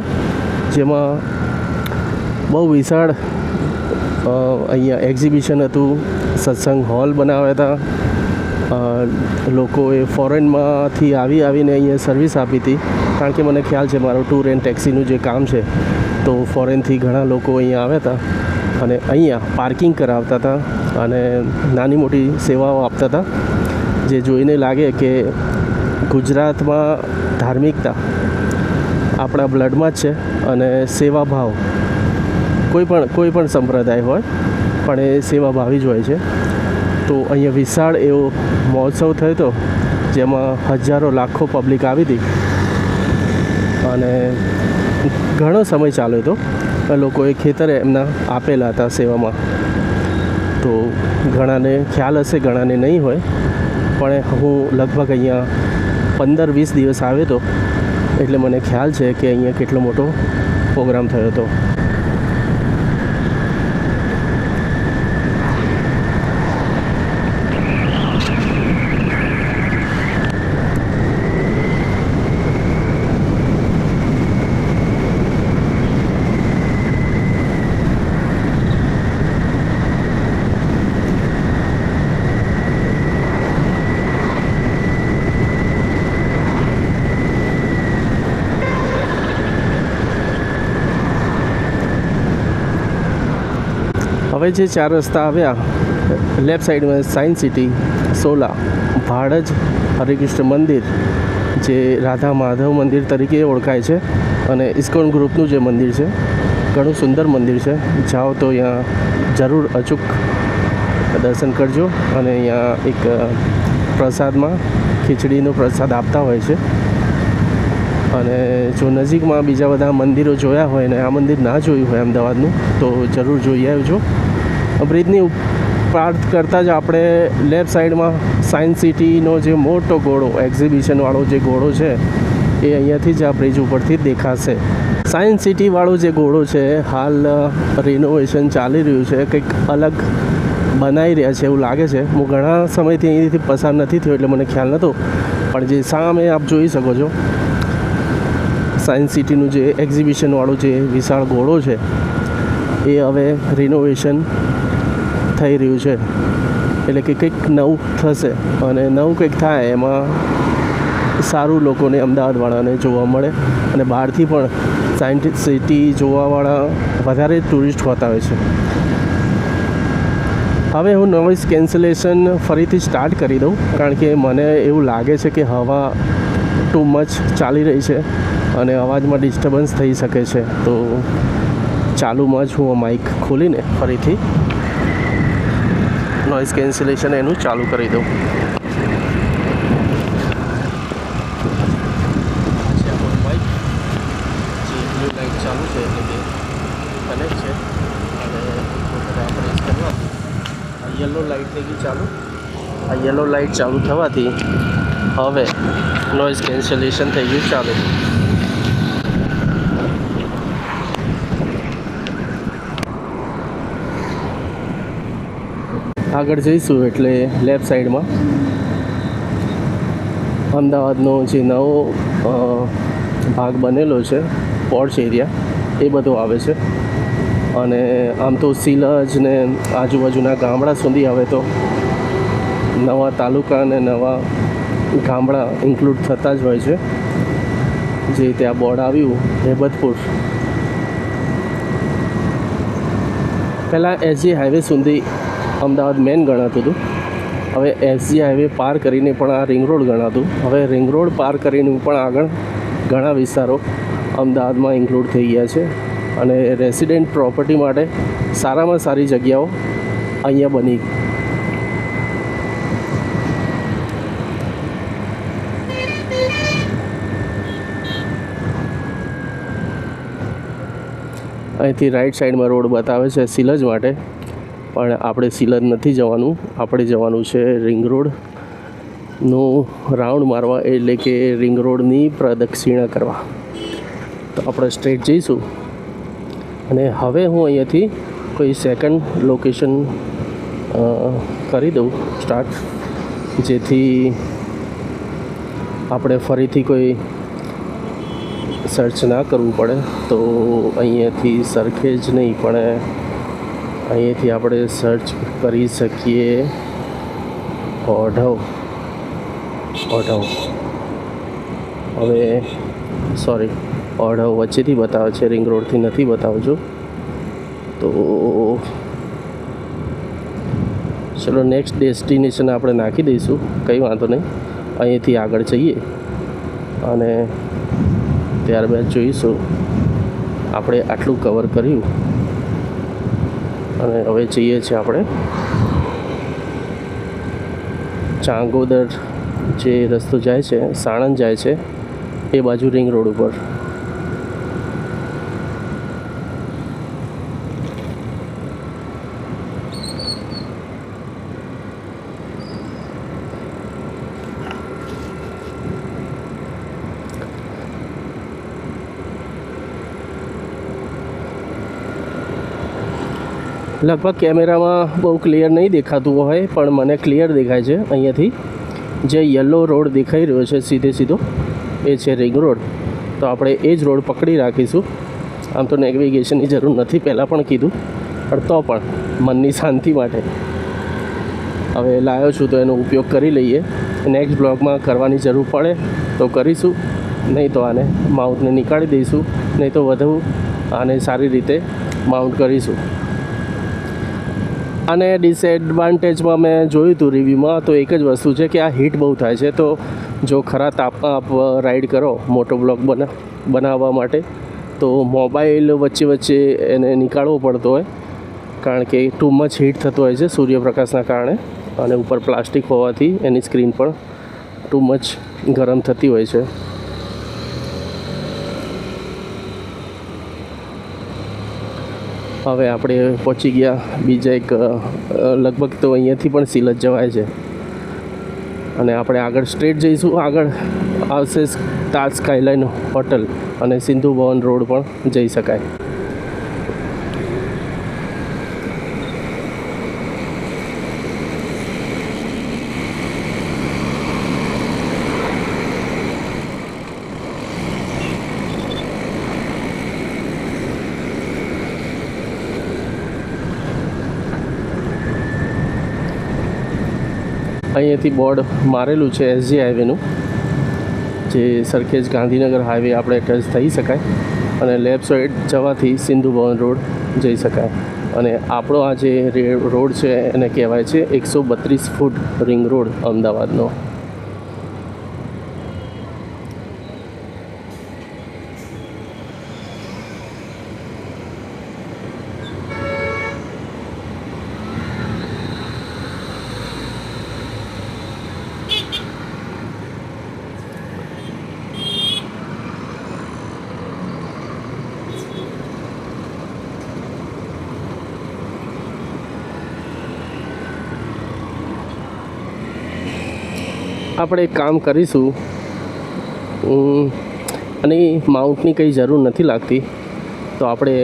જેમાં બહુ વિશાળ અહીંયા એક્ઝિબિશન હતું, સત્સંગ હોલ બનાવ્યા હતા. લોકોએ ફોરેનમાંથી આવીને અહીંયા સર્વિસ આપી હતી, કારણ કે મને ખ્યાલ છે મારું ટૂર એન્ડ ટેક્સીનું જે કામ છે તો ફોરેનથી ઘણા લોકો અહીંયા આવ્યા હતા અને અહીંયા પાર્કિંગ કરાવતા હતા અને નાની મોટી સેવાઓ આપતા હતા, જે જોઈને લાગે કે ગુજરાતમાં ધાર્મિકતા આપણા બ્લડમાં જ છે અને સેવાભાવ કોઈ પણ સંપ્રદાય હોય પણ એ સેવાભાવી જ હોય છે. તો અહીંયા વિશાળ એવો મહોત્સવ થયો હતો જેમાં હજારો લાખો પબ્લિક આવી હતી અને ઘણો સમય ચાલ્યો હતો. લોકોએ ખેતરે એમના આપેલા હતા સેવામાં, તો ઘણાને ખ્યાલ હશે, ઘણાને નહીં હોય, પણ હું લગભગ અહીંયા 15-20 દિવસ આવ્યો હતો એટલે મને ખ્યાલ છે કે અહીંયા કેટલો મોટો પ્રોગ્રામ થયો હતો. હવે જે 4 રસ્તા આવ્યા, લેફ્ટ સાઈડમાં સાયન્સ સિટી, સોલા, ભાડજ હરિકૃષ્ણ મંદિર જે રાધા માધવ મંદિર તરીકે ઓળખાય છે અને ઇસ્કોન ગ્રુપનું જે મંદિર છે, ઘણું સુંદર મંદિર છે. જાઓ તો અહીંયા જરૂર અચૂક દર્શન કરજો. અને અહીંયા એક પ્રસાદમાં ખીચડીનો પ્રસાદ આપતા હોય છે અને જો નજીકમાં બીજા બધા મંદિરો જોયા હોય ને આ મંદિર ના જોયું હોય અમદાવાદનું તો જરૂર જોઈ આવજો. બ્રિજની પાર કરતાં જ આપણે લેફ્ટ સાઈડમાં સાયન્સ સિટીનો જે મોટો ઘોડો, એક્ઝિબિશનવાળો જે ઘોડો છે એ અહીંયાથી જ આ બ્રિજ ઉપરથી જ દેખાશે. સાયન્સ સિટીવાળો જે ઘોડો છે હાલ રિનોવેશન ચાલી રહ્યું છે, કંઈક અલગ બનાવી રહ્યા છે એવું લાગે છે. હું ઘણા સમયથી અહીંથી પસાર નથી થયો એટલે મને ખ્યાલ નહોતો, પણ જે સામે આપ જોઈ શકો છો સાયન્સ સિટીનું જે એક્ઝિબિશનવાળો જે વિશાળ ઘોડો છે એ હવે રિનોવેશન થઈ રહ્યું છે, એટલે કે કંઈક નવું થશે અને નવું કંઈક થાય એમાં સારું લોકોને અમદાવાદવાળાને જોવા મળે અને બહારથી પણ સાયન્સ સિટી જોવાવાળા વધારે ટુરિસ્ટ હોતા હોય છે. હવે હું નોઇઝ કેન્સલેશન ફરીથી સ્ટાર્ટ કરી દઉં, કારણ કે મને એવું લાગે છે કે હવા ટુ મચ ચાલી રહી છે અને અવાજમાં ડિસ્ટર્બન્સ થઈ શકે છે. તો ચાલુમાં જ હું માઇક ખોલીને ફરીથી નોઇઝ કેન્સલેશન એનું ચાલુ કરી દઉં. બાઇક જે બ્લુ લાઇટ ચાલુ છે એટલે કે કનેક્ટ છે અને આપણે કરવા આ યલો લાઇટ થઈ ગઈ ચાલુ. આ યલો લાઇટ ચાલુ થવાથી હવે નોઇઝ કેન્સલેશન થઈ ગયું ચાલુ. આગળ જઈશું એટલે લેફ્ટ સાઈડમાં અમદાવાદનો જે નવો ભાગ બનેલો છે પોર્ચ એરિયા એ બધો આવે છે. અને આમ તો સિલજ ને આજુબાજુના ગામડા સુધી હવે તો નવા તાલુકા અને નવા ગામડા ઇન્ક્લુડ થતા જ હોય છે. જે ત્યાં બોર્ડ આવ્યું હેબતપુર પહેલાં એસજી હાઈવે સુધી અમદાવાદ મેન ગણાતું હતું. હવે એસજી હાઈવે પાર કરીને પણ આ રિંગ રોડ ગણાતું. હવે રિંગ રોડ પાર કરીને પણ આગળ ઘણા વિસ્તારો અમદાવાદમાં ઇન્ક્લુડ થઈ ગયા છે. અને રેસિડેન્ટ પ્રોપર્ટી માટે સારામાં સારી જગ્યાઓ અહીંયા બની. અહીંથી રાઈટ સાઈડમાં રોડ બતાવે છે સિલજ માટે, પણ આપણે સિલજ નથી જવાનું. આપણે જવાનું છે રિંગ રોડનો રાઉન્ડ મારવા, એટલે કે રિંગ રોડની પ્રદક્ષિણા કરવા. તો આપણે સ્ટ્રેટ જઈશું. અને હવે હું અહીંયાથી કોઈ સેકન્ડ લોકેશન કરી દઉં સ્ટાર્ટ, જેથી આપણે ફરીથી કોઈ સર્ચ ના કરવું પડે. તો અહીંયાથી સરખેજ નહીં પણ અહીંયાથી આપણે સર્ચ કરી શકીએ ઓઢવ. હવે સોરી, ઓઢવ વચ્ચેથી બતાવે છે, રિંગ રોડથી નથી બતાવજો. તો ચલો નેક્સ્ટ ડેસ્ટિનેશન આપણે નાખી દઈશું, કંઈ વાંધો નહીં. અહીંયાથી આગળ જઈએ અને ત્યારબાદ જોઈશું. આપણે આટલું કવર કર્યું અને હવે જઈએ છીએ આપણે ચાંગોદર જે રસ્તો જાય છે, સાણંદ જાય છે, એ બાજુ રિંગ રોડ ઉપર. લગભગ કેમેરામાં બહુ ક્લિયર નહીં દેખાતું હોય, પણ મને ક્લિયર દેખાય છે. અહીંયાથી જે યલો રોડ દેખાઈ રહ્યો છે સીધો એ છે રિંગ રોડ. તો આપણે એ જ રોડ પકડી રાખીશું. આમ તો નેવિગેશનની જરૂર નથી, પહેલાં પણ કીધું, પણ તો પણ મનની શાંતિ માટે હવે લાવ્યો છું તો એનો ઉપયોગ કરી લઈએ. નેક્સ્ટ બ્લોગમાં કરવાની જરૂર પડે તો કરીશું, નહીં તો આને માઉન્ટને નીકાળી દઈશું, નહીં તો વધુ આને સારી રીતે માઉન્ટ કરીશું. અને ડિસએડવાન્ટેજમાં મેં જોયું હતું રિવ્યૂમાં, તો એક જ વસ્તુ છે કે આ હીટ બહુ થાય છે. તો જો ખરા તાપમાં આપ રાઈડ કરો મોટો બ્લોગ બનાવવા માટે, તો મોબાઈલ વચ્ચે એને નીકાળવો પડતો હોય, કારણ કે ટુ મચ હીટ થતો હોય છે સૂર્યપ્રકાશના કારણે. અને ઉપર પ્લાસ્ટિક હોવાથી એની સ્ક્રીન પણ ટુ મચ ગરમ થતી હોય છે. હવે આપણે પહોંચી ગયા બીજા એક, લગભગ તો અહીંયાથી પણ સિલજ જવાય છે. અને આપણે આગળ સ્ટ્રેટ જઈશું. આગળ આવશે તાજ સ્કાયલાઇન હોટલ અને સિંધુ ભવન રોડ પણ જઈ શકાય. અહીંયાથી બોર્ડ મારેલું છે એસજી હાઈવેનું, જે સરખેજ ગાંધીનગર હાઈવે આપણે ટચ થઈ શકાય. અને લેફ્ટ સાઈડ જવાથી સિંધુ ભવન રોડ જઈ શકાય. અને આપણો આ જે રોડ છે એને કહેવાય છે 132 ફૂટ રિંગ રોડ અમદાવાદનો. આપણે એક કામ કરીશું, અને માઉન્ટની કંઈ જરૂર નથી લાગતી, તો આપણે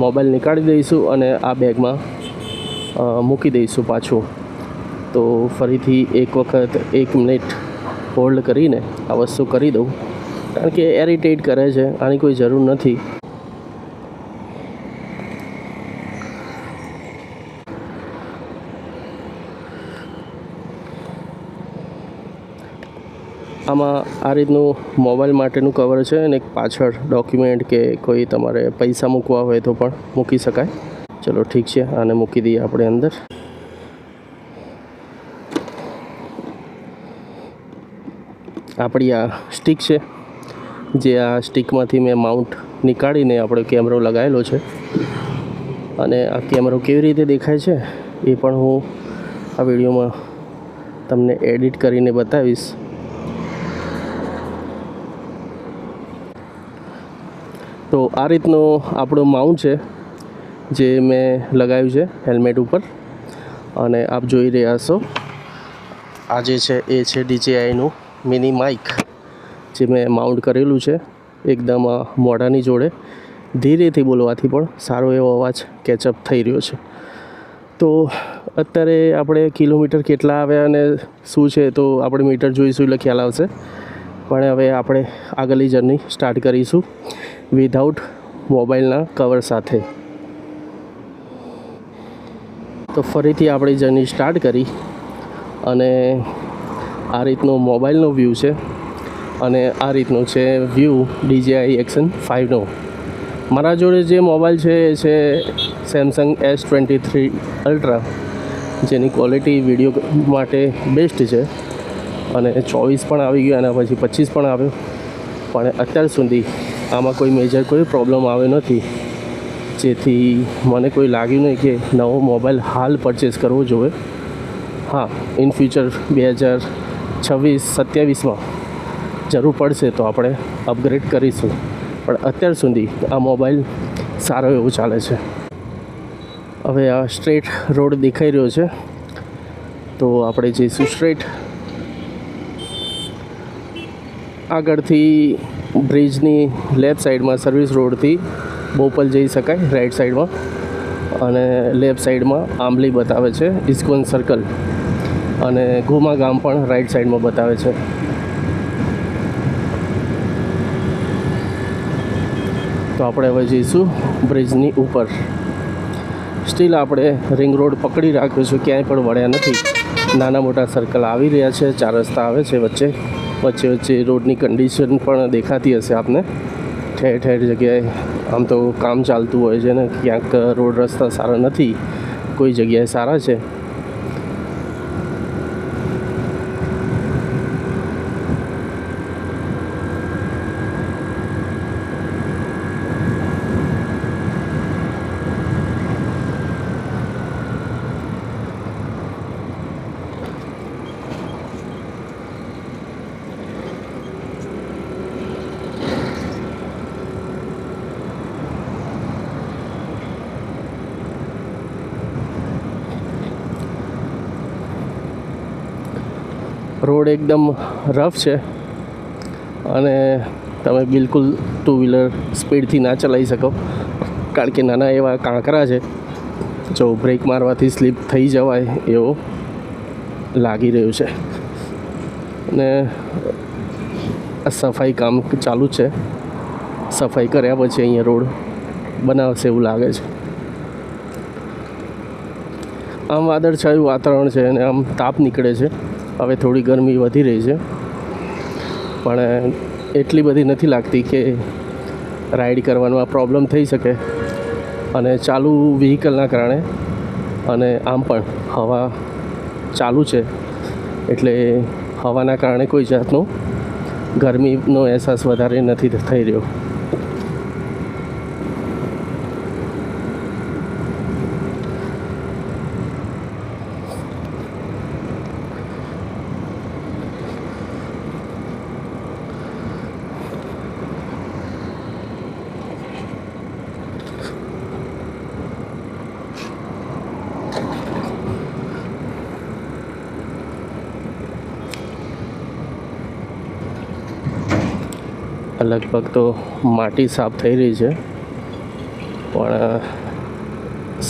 મોબાઈલ નીકાળી દઈશું અને આ બેગમાં મૂકી દઈશું પાછું. તો ફરીથી એક વખત 1 મિનિટ હોલ્ડ કરીને આ વસ્તુ કરી દઉં, કારણ કે એરિટેટ કરે છે, આની કોઈ જરૂર નથી. આમાં આ રીતનું મોબાઈલ માટેનું કવર છે અને એક પાછળ ડોક્યુમેન્ટ કે કોઈ તમારે પૈસા મૂકવા હોય તો પણ મૂકી શકાય. ચલો ઠીક છે, આને મૂકી દઈએ આપણે અંદર. આપણી આ સ્ટિક છે, જે આ સ્ટિકમાંથી મેં માઉન્ટ નીકાળીને આપણો કેમેરો લગાવેલો છે, અને આ કેમેરો કેવી રીતે દેખાય છે એ પણ હું આ વિડીયોમાં તમને એડિટ કરીને બતાવીશ. તો આ રીતનો આપણો માઉન્ટ છે જે મેં લગાવ્યું છે હેલ્મેટ ઉપર, અને આપ જોઈ રહ્યા છો આ જે છે એ છે DJIનું મિની માઇક, જે મેં માઉન્ટ કરેલું છે એકદમ મોઢાની જોડે. ધીરેથી બોલવાથી પણ સારો એવો અવાજ કેચઅપ થઈ રહ્યો છે. તો અત્યારે આપણે કિલોમીટર કેટલા આવ્યા અને શું છે તો આપણે મીટર જોઈશું એટલે ખ્યાલ આવશે. પણ હવે આપણે આગળની જર્ની સ્ટાર્ટ કરીશું વિધાઉટ મોબાઈલના કવર સાથે. તો ફરીથી આપણી જર્ની સ્ટાર્ટ કરી, અને આ રીતનો મોબાઈલનો વ્યૂ છે, અને આ રીતનો છે વ્યૂ DJI એક્શન 5નો. મારા જોડે જે મોબાઈલ છે એ છે સેમસંગ S23 અલ્ટ્રા, જેની ક્વોલિટી વિડીયો માટે બેસ્ટ છે, અને 24 પણ આવી ગયો, અને પછી 25 પણ આવ્યો, પણ અત્યાર સુધી આમાં કોઈ મેજર કોઈ પ્રોબ્લેમ આવ્યો નથી, જેથી મને કોઈ લાગ્યું નહીં કે નવો મોબાઈલ હાલ પરચેસ કરવો જોઈએ. હા, ઇન ફ્યુચર 2026-27માં જરૂર પડશે તો આપણે અપગ્રેડ કરીશું, પણ અત્યાર સુધી આ મોબાઈલ સારો એવો ચાલે છે. હવે આ સ્ટ્રેટ રોડ દેખાઈ રહ્યો છે, તો આપણે જઈશું સ્ટ્રેટ. આગળથી બ્રિજની લેફ્ટ સાઈડમાં સર્વિસ રોડથી બોપલ જઈ શકાય રાઈટ સાઈડમાં, અને લેફ્ટ સાઈડમાં આંબલી બતાવે છે ઇસ્કોન સર્કલ, અને ઘુમા ગામ પણ રાઈટ સાઈડમાં બતાવે છે. તો આપણે હવે જઈશું બ્રિજની ઉપર. સ્ટીલ આપણે રિંગ રોડ પકડી રાખ્યો છે, ક્યાંય પણ વળ્યા નથી. નાના મોટા સર્કલ આવી રહ્યા છે, 4 રસ્તા આવે છે વચ્ચે વચ્ચે. રોડની કન્ડિશન પણ દેખાતી હશે આપને. ઠેર ઠેર જગ્યાએ આમ તો કામ ચાલતું હોય છે ને, ક્યાંક રોડ રસ્તા સારા નથી, કોઈ જગ્યાએ સારા છે. રોડ એકદમ રફ છે, અને તમે બિલકુલ 2 વ્હીલર સ્પીડથી ના ચલાવી શકો, કારણ કે નાના એવા કાંકરા છે, જો બ્રેક મારવાથી સ્લીપ થઈ જવાય એવું લાગી રહ્યું છે. અને આ સફાઈ કામ ચાલુ છે, સફાઈ કર્યા પછી અહીંયા રોડ બનાવશે એવું લાગે છે. આમ વાદળછાયું વાતાવરણ છે, અને આમ તાપ નીકળે છે. હવે થોડી ગરમી વધી રહી છે, પણ એટલી બધી નથી લાગતી કે રાઈડ કરવાનો પ્રોબ્લેમ થઈ શકે. અને ચાલુ વ્હીકલના કારણે, અને આમ પણ હવા ચાલુ છે, એટલે હવાના કારણે કોઈ જાતનો ગરમીનો અહેસાસ વધારે નથી થઈ રહ્યો. લગભગ તો માટી સાફ થઈ રહી છે, પણ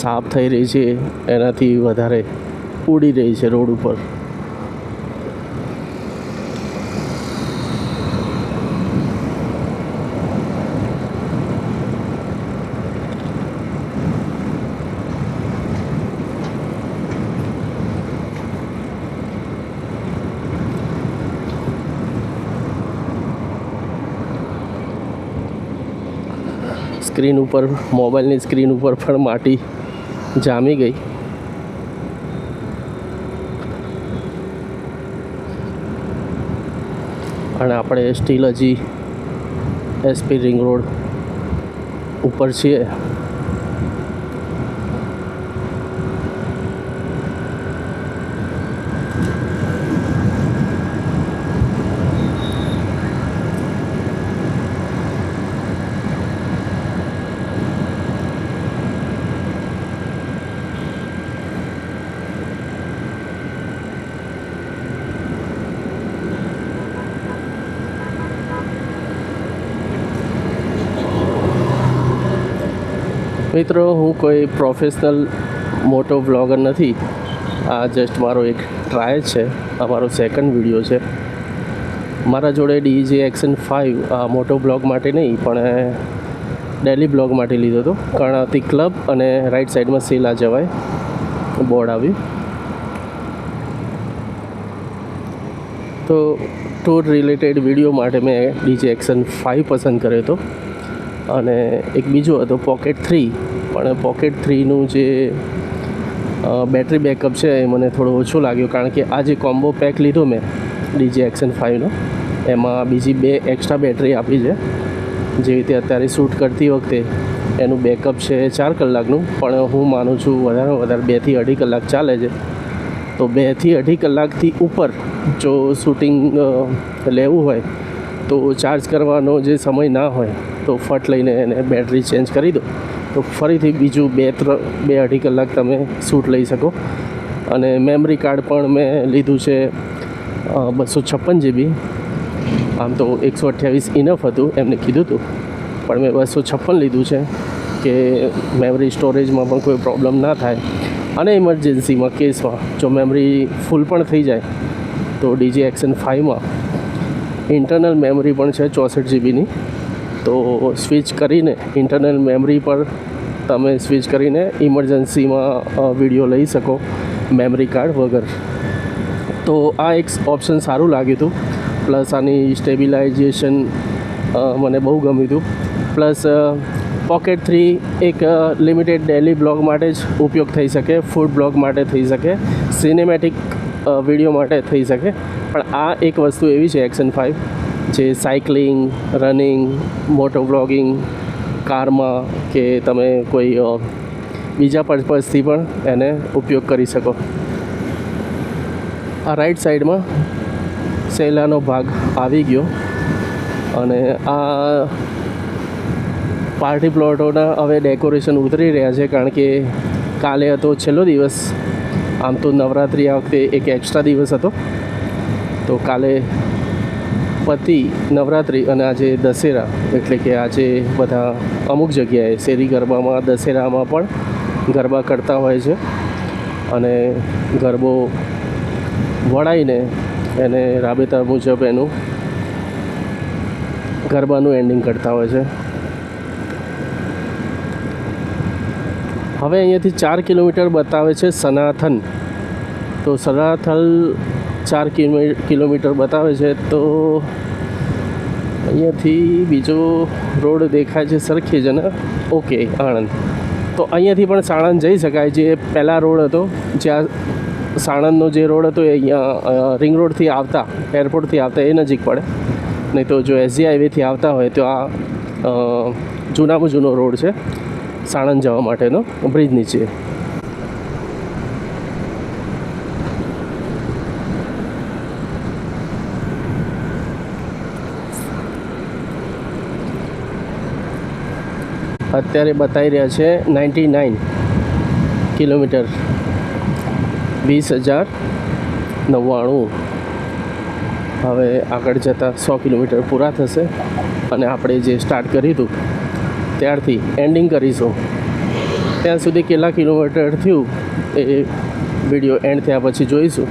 સાફ થઈ રહી છે એનાથી વધારે ઉડી રહી છે રોડ ઉપર. સ્ક્રીન ઉપર, મોબાઈલની સ્ક્રીન ઉપર પણ માટી જામી ગઈ. અને આપણે સ્ટીલ હજી એસપી રિંગ રોડ ઉપર છીએ. મિત્રો, હું કોઈ પ્રોફેશનલ મોટો વ્લોગર નથી. આ જસ્ટ મારો એક ટ્રાય છે. આ મારો સેકન્ડ વિડીયો છે. મારા જોડે DJI Action 5 આ મોટો બ્લોગ માટે નહીં, પણ ડેલી બ્લોગ માટે લીધો હતો. કર્ણાવતી ક્લબ અને રાઈટ સાઈડમાં સેલા જવાય બોર્ડ આવ્યું. તો ટૂર રિલેટેડ વિડીયો માટે મેં DJI Action 5 પસંદ કર્યો હતો. અને એક બીજો હતો પોકેટ 3, પણ પોકેટ 3નું જે બેટરી બેકઅપ છે એ મને થોડો ઓછો લાગ્યો, કારણ કે આ જે કોમ્બો પેક લીધો મેં DJI Action 5નો, એમાં બીજી 2 એક્સ્ટ્રા બેટરી આપી છે. જેવી રીતે અત્યારે શૂટ કરતી વખતે એનું બેકઅપ છે 4 કલાકનું, પણ હું માનું છું વધારેમાં વધારે 2 થી 2.5 કલાક ચાલે છે. તો 2 થી 2.5 કલાકથી ઉપર જો શૂટિંગ લેવું હોય તો ચાર્જ કરવાનો જે સમય ના હોય તો ફટ લઈને એને બેટરી ચેન્જ કરી દો, તો ફરીથી બીજું 2-2.5 કલાક તમે શૂટ લઈ શકો. અને મેમરી કાર્ડ પણ મેં લીધું છે 256 GB. આમ તો 128 ઇનફ હતું એમને કીધું હતું, પણ મેં 256 લીધું છે કે મેમરી સ્ટોરેજમાં પણ કોઈ પ્રોબ્લેમ ના થાય. અને ઇમરજન્સીમાં કેસમાં જો મેમરી ફૂલ પણ થઈ જાય તો DJI Action 5માં ઇન્ટરનલ મેમરી પણ છે 64 GBની. તો સ્વિચ કરીને ઇન્ટરનલ મેમરી પર તમે સ્વિચ કરીને ઇમરજન્સીમાં વિડીયો લઈ શકો મેમરી કાર્ડ વગર. તો આ એક ઓપ્શન સારું લાગ્યું હતું. પ્લસ આની સ્ટેબિલાઇઝેશન મને બહુ ગમ્યું હતું. પ્લસ પોકેટ 3 એક લિમિટેડ ડેલી બ્લોગ માટે જ ઉપયોગ થઈ શકે, ફૂડ બ્લોગ માટે થઈ શકે, સિનેમેટિક વિડીયો માટે થઈ શકે. પણ આ એક વસ્તુ એવી છે Action 5 જે સાયકલિંગ, રનિંગ, મોટો વ્લોગિંગ, કારમાં કે તમે કોઈ બીજા પર્પઝથી પણ એને ઉપયોગ કરી શકો. આ રાઈટ સાઈડમાં સેલાનો ભાગ આવી ગયો. અને આ પાર્ટી પ્લોટોના હવે ડેકોરેશન ઉતરી રહ્યા છે, કારણ કે કાલે હતો છેલ્લો દિવસ. આમ તો નવરાત્રિ આ વખતે એક એક્સ્ટ્રા દિવસ હતો, તો કાલે પતિ નવરાત્રિ અને આજે દશેરા, એટલે કે આજે બધા અમુક જગ્યાએ શેરી ગરબામાં, દશેરામાં પણ ગરબા કરતા હોય છે. અને ગરબો વળાઈને એને રાબેતા મુજબ એનું ગરબાનું એન્ડિંગ કરતા હોય છે. હવે અહીંયાથી 4 કિલોમીટર બતાવે છે સનાથન. તો સનાથલ 4 કિલોમીટર બતાવે છે. તો અહીંયાથી બીજો રોડ દેખાય છે સરખેજ અને ઓકે આણંદ. તો અહીંયાથી પણ સાણંદ જઈ શકાય. જે પહેલાં રોડ હતો, જ્યાં સાણંદનો જે રોડ હતો એ અહીંયા રિંગ રોડથી આવતા, એરપોર્ટથી આવતા એ નજીક પડે. નહીં તો જો SG હાઈવેથી આવતા હોય તો આ જૂનામાં જૂનો રોડ છે સાણંદ જવા માટેનો, બ્રિજ નીચે. અત્યારે બતાવી રહ્યા છે 99 કિલોમીટર, 20,099. હવે આગળ જતાં 100 કિલોમીટર પૂરા થશે અને આપણે જે સ્ટાર્ટ કર્યું હતું ત્યારથી એન્ડિંગ કરીશું. ત્યાં સુધી કેટલા કિલોમીટર થયું એ વિડીયો એન્ડ થયા પછી જોઈશું.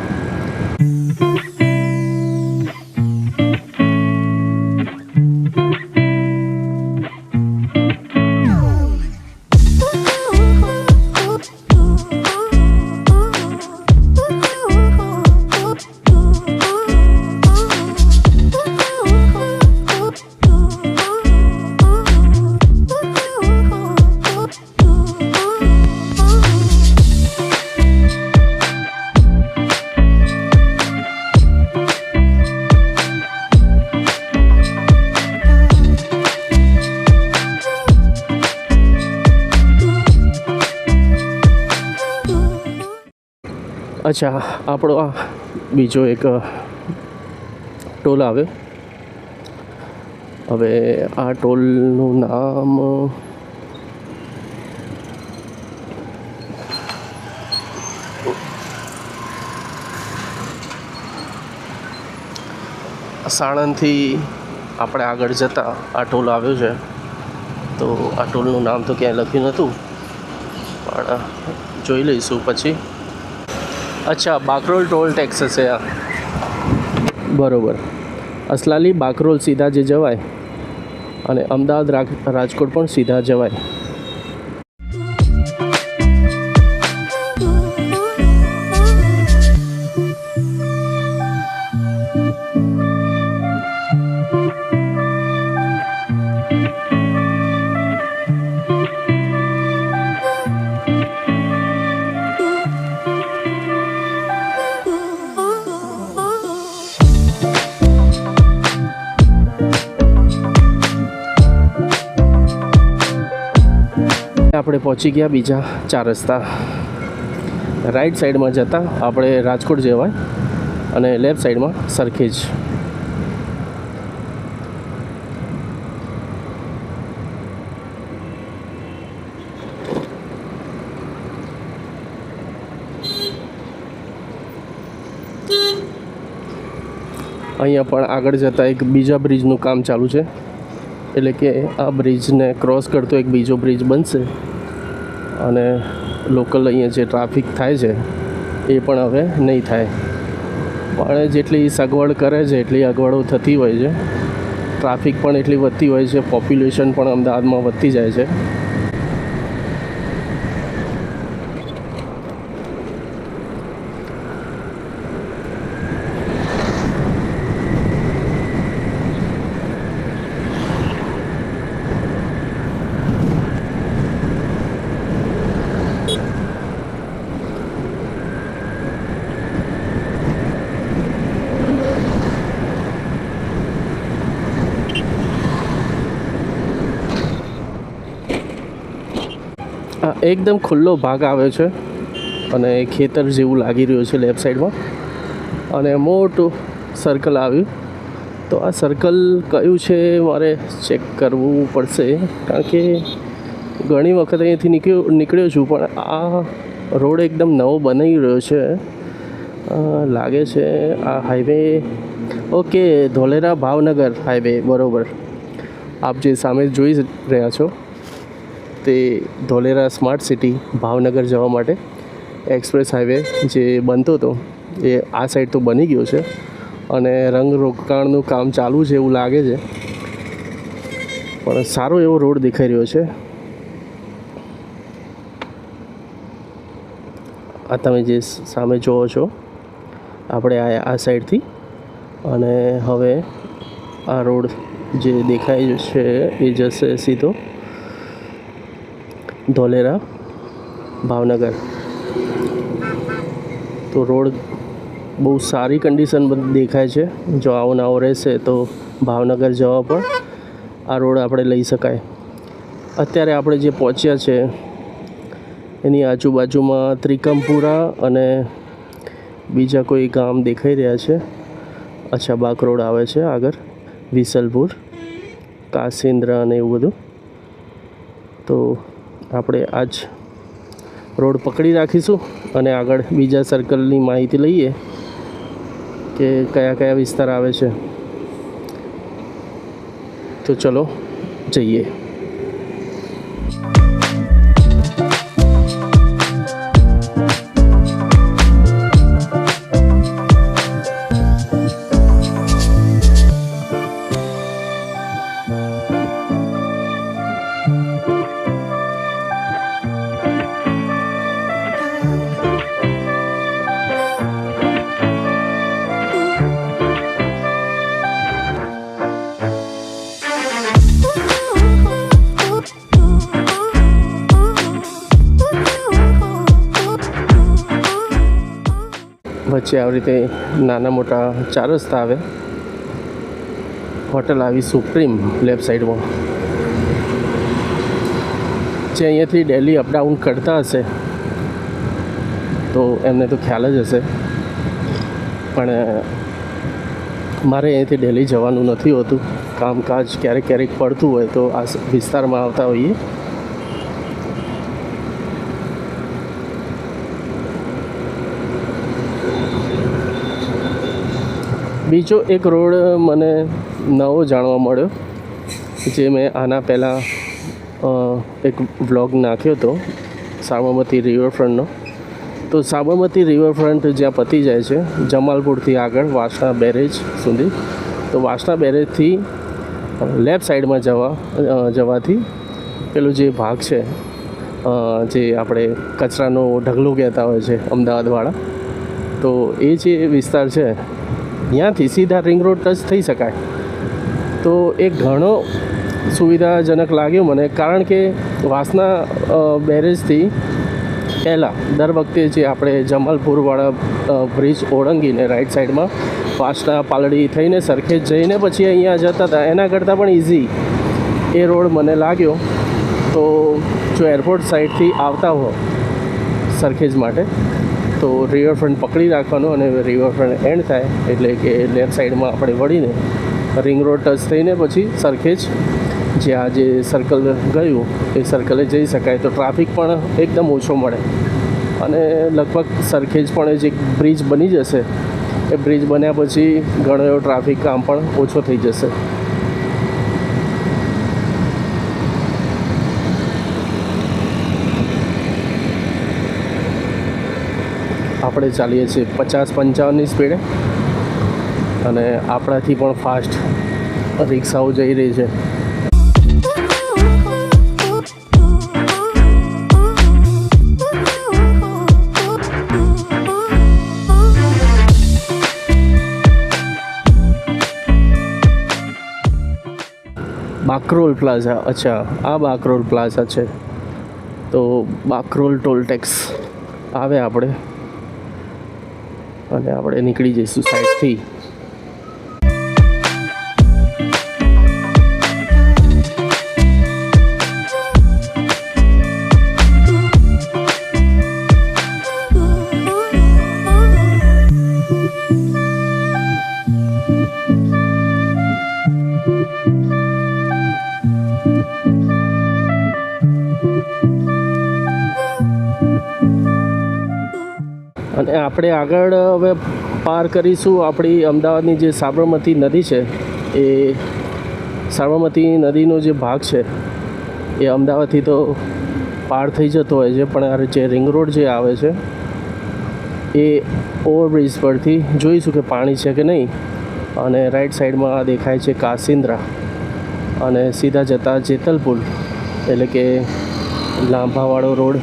અચ્છા, આપણો આ બીજો એક ટોલ આવે. હવે આ ટોલનું નામ સાણંદથી આપણે આગળ જતાં આ ટોલ આવ્યો છે. તો આ ટોલનું નામ તો ક્યાંય લખ્યું નહોતું, પણ જોઈ લઈશું પછી. અચ્છા, બાકરોલ ટોલ ટેક્સ હશે આ. બરાબર. અસલાલી બાકરોલ સીધા જે જવાય અને અમદાવાદ રાજકોટ પણ સીધા જવાય. આપણે પહોંચી ગયા બીજા 4 રસ્તા. રાઈટ સાઈડમાં જતાં આપણે રાજકોટ જવાય અને લેફ્ટ સાઈડમાં સરખેજ. અહીંયા પણ આગળ જતાં એક બીજા બ્રિજનું કામ ચાલુ છે, એટલે કે આ બ્રિજને ક્રોસ કરતો એક બીજો બ્રિજ બનશે અને લોકલ અહીંયા જે ટ્રાફિક થાય છે એ પણ હવે નહીં થાય. પણ જેટલી સગવડ કરે છે એટલી અગવડો થતી હોય છે. ટ્રાફિક પણ એટલી વધતી હોય છે, પોપ્યુલેશન પણ અમદાવાદમાં વધતી જાય છે. એકદમ ખુલ્લો ભાગ આવે છે અને ખેતર જેવું લાગી રહ્યું છે લેફ્ટ સાઈડમાં, અને મોટું સર્કલ આવ્યું. તો આ સર્કલ કયું છે મારે ચેક કરવું પડશે, કારણ કે ઘણી વખત અહીંયાથી નીકળ્યો છું, પણ આ રોડ એકદમ નવો બનાવી રહ્યો છે લાગે છે. આ highway okay, Dholera Bhavnagar highway, બરાબર. આપ જે સામે જોઈ રહ્યા છો તે ધોલેરા સ્માર્ટ સિટી ભાવનગર જવા માટે એક્સપ્રેસ હાઈવે જે બનતો હતો એ આ સાઈડ તો બની ગયો છે અને રંગરોગાણનું કામ ચાલુ છે એવું લાગે છે, પણ સારો એવો રોડ દેખાઈ રહ્યો છે. આ તમે જે સામે જોવો છો આપણે આ સાઈડથી, અને હવે આ રોડ જે દેખાય છે એ જશે સીધો ધોલેરા ભાવનગર. તો રોડ બહુ સારી કન્ડિશન દેખાય છે. જો આવો નવો રહેશે તો ભાવનગર જવા પણ આ રોડ આપણે લઈ શકાય. અત્યારે આપણે જે પહોંચ્યા છે એની આજુબાજુમાં ત્રિકમપુરા અને બીજા કોઈ ગામ દેખાઈ રહ્યા છે. અચ્છા, બાકરોડ આવે છે આગળ, વિસલપુર, કાસિન્દ્રા અને એવું બધું. તો આપણે આ જ રોડ પકડી રાખીશું અને આગળ બીજા સર્કલની માહિતી લઈએ કે કયા કયા વિસ્તાર આવે છે. તો ચલો જઈએ. વચ્ચે આવી રીતે નાના મોટા 4 રસ્તા આવે. હોટલ આવી સુપ્રીમ લેફ્ટ સાઈડમાં, જે અહીંયાથી ડેલી અપડાઉન કરતા હશે તો એમને તો ખ્યાલ જ હશે, પણ મારે અહીંયાથી ડેલી જવાનું નથી હોતું. કામકાજ ક્યારેક ક્યારેક પડતું હોય તો આ વિસ્તારમાં આવતા હોઈએ. બીજો એક રોડ મને નવો જાણવા મળ્યો, જે મેં આના પહેલાં એક વ્લોગ નાખ્યો હતો સાબરમતી રિવરફ્રન્ટનો. તો સાબરમતી રિવરફ્રન્ટ જ્યાં પતી જાય છે જમાલપુરથી આગળ વાસણા બેરેજ સુધી, તો વાસણા બેરેજથી લેફ્ટ સાઈડમાં જવાથી પેલું જે ભાગ છે જે આપણે કચરાનો ઢગલો કહેતા હોય છે અમદાવાદવાળા, તો એ જે વિસ્તાર છે ત્યાંથી સીધા રિંગ રોડ ટચ થઈ શકાય. તો એ ઘણો સુવિધાજનક લાગ્યો મને, કારણ કે વાસણા બેરેજથી પહેલાં દર વખતે જે આપણે જમાલપુરવાળા બ્રિજ ઓળંગીને રાઈટ સાઈડમાં વાસણા પાલડી થઈને સરખેજ જઈને પછી અહીંયા જતા હતા, એના કરતાં પણ ઇઝી એ રોડ મને લાગ્યો. તો જો એરપોર્ટ સાઈડથી આવતા હો સરખેજ માટે તો રિવરફ્રન્ટ પકડી રાખવાનું, અને રિવરફ્રન્ટ એન્ડ થાય એટલે કે લેફ્ટ સાઈડમાં આપણે વળીને રિંગ રોડ ટચ થઈને પછી સરખેજ જ્યાં જે સર્કલ ગયું એ સર્કલે જઈ શકાય. તો ટ્રાફિક પણ એકદમ ઓછો મળે, અને લગભગ સરખેજ પણ જે બ્રિજ બની જશે એ બ્રિજ બન્યા પછી ઘણો એવો ટ્રાફિક કામ પણ ઓછો થઈ જશે. આપણે ચાલીએ છીએ 50-55ની સ્પીડે, અને આપણાથી પણ ફાસ્ટ રિક્ષાઓ જઈ રહી છે. બાકરોલ પ્લાઝા, અચ્છા આ બાકરોલ પ્લાઝા છે. તો બાકરોલ ટોલ ટેક્સ આવે આપણે, અને આપણે નીકળી જઈશું સાઈડથી. અને આપણે આગળ હવે પાર કરીશું આપણી અમદાવાદની જે સાબરમતી નદી છે. એ સાબરમતી નદીનો જે ભાગ છે એ અમદાવાદથી તો પાર થઈ જતો હોય છે, પણ આ જે રિંગ રોડ જે આવે છે એ ઓવરબ્રિજ પરથી જોઈશું કે પાણી છે કે નહીં. અને રાઈટ સાઈડમાં દેખાય છે કાસિન્દ્રા, અને સીધા જતા જેતલપુર એટલે કે લાંભાવાળો રોડ,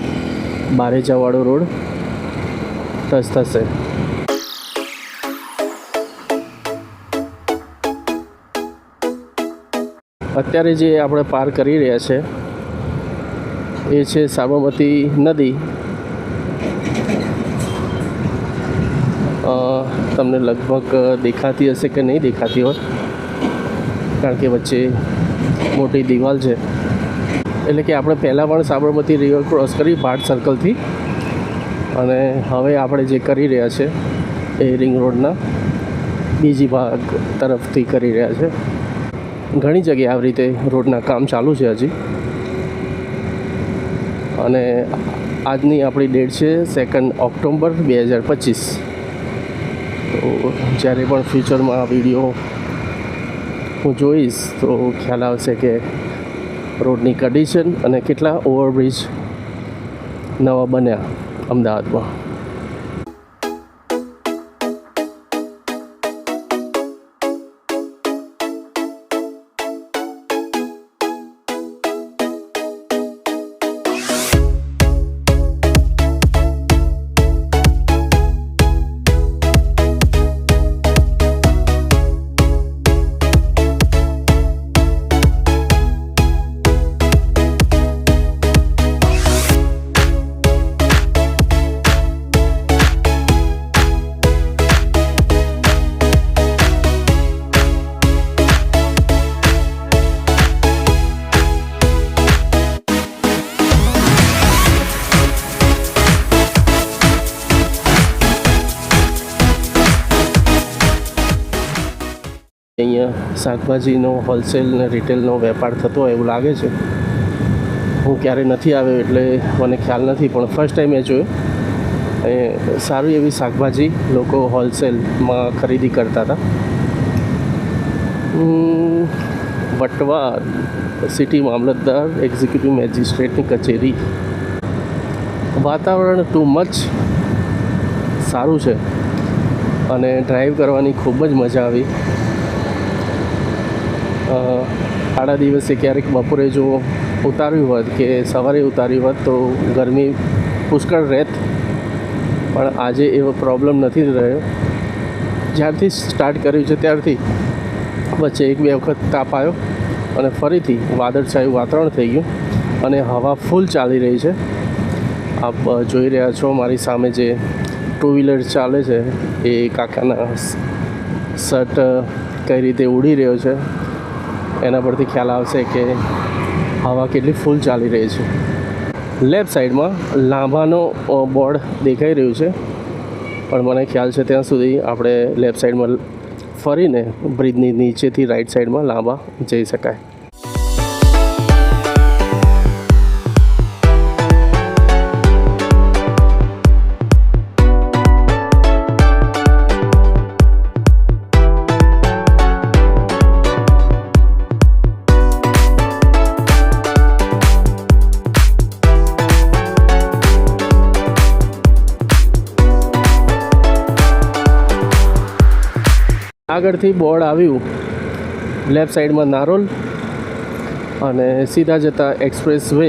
બારેજાવાળો રોડ ટચ થશે. અત્યારે જે આપણે પાર કરી રહ્યા છે એ છે સાબરમતી નદી. તમને લગભગ દેખાતી હશે કે નહીં દેખાતી હોય, કારણ કે વચ્ચે મોટી દિવાલ છે. એટલે કે આપણે પહેલાં પણ સાબરમતી રિવર ક્રોસ કરી ભાટ સર્કલથી, અને હવે આપણે જે કરી રહ્યા છે એ રિંગ રોડના બીજી ભાગ તરફથી કરી રહ્યા છે. ઘણી જગ્યાએ આવી રીતે રોડના કામ ચાલુ છે હજી. અને આજની આપણી ડેટ છે 2 ઓક્ટોબર 2025. તો જ્યારે પણ ફ્યુચરમાં આ વિડીયો હું જોઈશ તો ખ્યાલ આવશે કે રોડની કન્ડિશન અને કેટલા ઓવરબ્રિજ નવા બન્યા અમદાવાદમાં. અહીંયા શાકભાજીનો હોલસેલ ને રિટેલનો વેપાર થતો હોય એવું લાગે છે. હું ક્યારેય નથી આવ્યો એટલે મને ખ્યાલ નથી, પણ ફર્સ્ટ ટાઈમ મેં જોયું. એ સારી એવી શાકભાજી લોકો હોલસેલમાં ખરીદી કરતા હતા. વટવા સિટી મામલતદાર એક્ઝિક્યુટિવ મેજિસ્ટ્રેટની કચેરી. વાતાવરણ ટુ મચ સારું છે અને ડ્રાઈવ કરવાની ખૂબ જ મજા આવી. આડા દિવસે ક્યારેક બપોરે જો ઉતાર્યું હોત કે સવારે ઉતાર્યું હોત તો ગરમી પુષ્કળ રહેત, પણ આજે એવો પ્રોબ્લેમ નથી રહ્યો. જ્યારથી સ્ટાર્ટ કર્યું છે ત્યારથી વચ્ચે એક બે વખત તાપ આવ્યો અને ફરીથી વાદળછાયું વાતાવરણ થઈ ગયું અને હવા ફૂલ ચાલી રહી છે. આપ જોઈ રહ્યા છો મારી સામે જે ટુ વ્હીલર ચાલે છે એ કાકાના શર્ટ કઈ રીતે ઉડી રહ્યો છે એના પરથી ખ્યાલ આવશે કે હવા કેટલી ફૂલ ચાલી રહી છે. લેફ્ટ સાઈડમાં લાંભાનો બોર્ડ દેખાઈ રહ્યું છે, પણ મને ખ્યાલ છે ત્યાં સુધી આપણે લેફ્ટ સાઈડમાં ફરીને બ્રિજની નીચેથી રાઈટ સાઈડમાં લાંબા જઈ શકાય. આગળથી બોર્ડ આવ્યું લેફ્ટ સાઈડમાં નારોલ અને સીધા જતા express way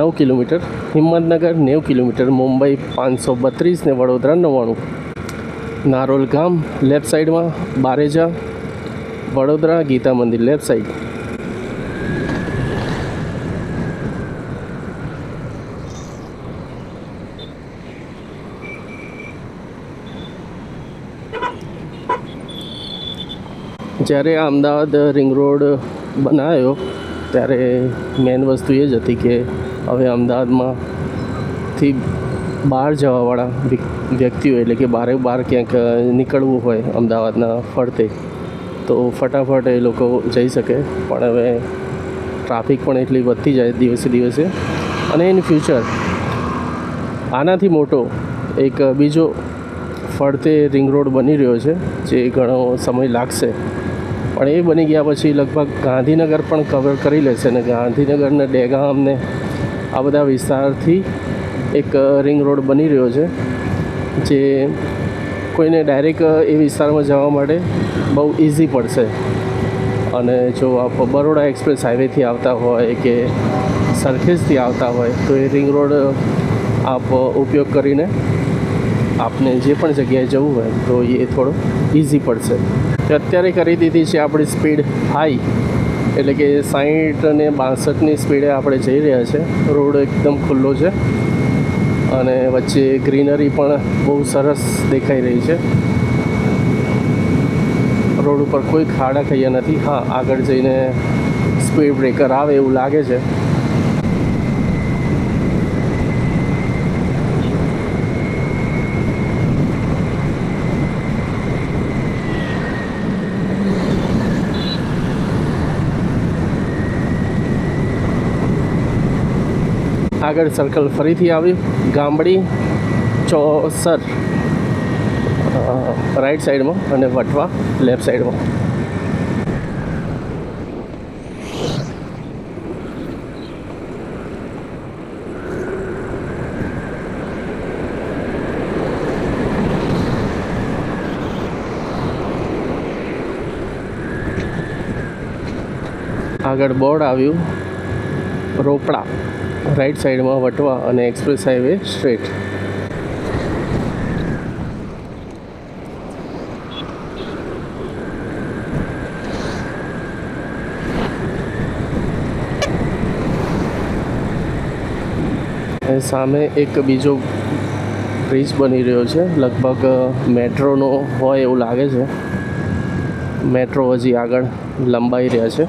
9 kilometre, Himmatnagar 90 kilometre, Mumbai 532 ને વડોદરા 99. નારોલ ગામ લેફ્ટ સાઈડમાં, બારેજા વડોદરા ગીતા મંદિર લેફ્ટ સાઈડ. જ્યારે આ અમદાવાદ રિંગ રોડ બનાવ્યો ત્યારે મેઇન વસ્તુ એ જ હતી કે હવે અમદાવાદમાંથી બહાર જવાવાળા વ્યક્તિઓ એટલે કે બહાર ક્યાંક નીકળવું હોય અમદાવાદના ફરતે તો ફટાફટ એ લોકો જઈ શકે. પણ હવે ટ્રાફિક પણ એટલી વધતી જાય દિવસે દિવસે અને ઇન ફ્યુચર આનાથી મોટો એક બીજો ફરતે રિંગ રોડ બની રહ્યો છે જે ઘણો સમય લાગશે, પણ એ બની ગયા પછી લગભગ ગાંધીનગર પણ કવર કરી લેશે અને ગાંધીનગરને ડેગામ ને આ બધા વિસ્તારથી એક રિંગ રોડ બની રહ્યો છે જે કોઈને ડાયરેક્ટ એ વિસ્તારમાં જવા માટે બહુ ઇઝી પડશે. અને જો આપ બરોડા એક્સપ્રેસ હાઈવેથી આવતા હોય કે સરખેજથી આવતા હોય તો એ રિંગ રોડ આપ ઉપયોગ કરીને આપને જે પણ જગ્યાએ જવું હોય તો એ થોડો ઇઝી પડશે. અત્યારે કરી દીધી છે આપણી સ્પીડ હાઈ, એટલે કે 60 અને 62ની સ્પીડે આપણે જઈ રહ્યા છે. રોડ એકદમ ખુલ્લો છે અને વચ્ચે ગ્રીનરી પણ બહુ સરસ દેખાઈ રહી છે. રોડ ઉપર કોઈ ખાડા ખૈયા નથી. હા, આગળ જઈને સ્પીડ બ્રેકર આવે એવું લાગે છે. આગળ સર્કલ ફરીથી આવ્યું ગામડી ચોસર રાઈટ સાઈડમાં અને વટવા લેફ્ટ સાઈડમાં. આગળ બોર્ડ આવ્યું રોપડા, રાઈટ સાઈડમાં વટવા અને એક્સપ્રેસ હાઈવે સ્ટ્રેટ. સામે એક બીજો બ્રિજ બની રહ્યો છે, લગભગ મેટ્રોનો હોય એવું લાગે છે. મેટ્રો હજી આગળ લંબાઈ રહ્યા છે.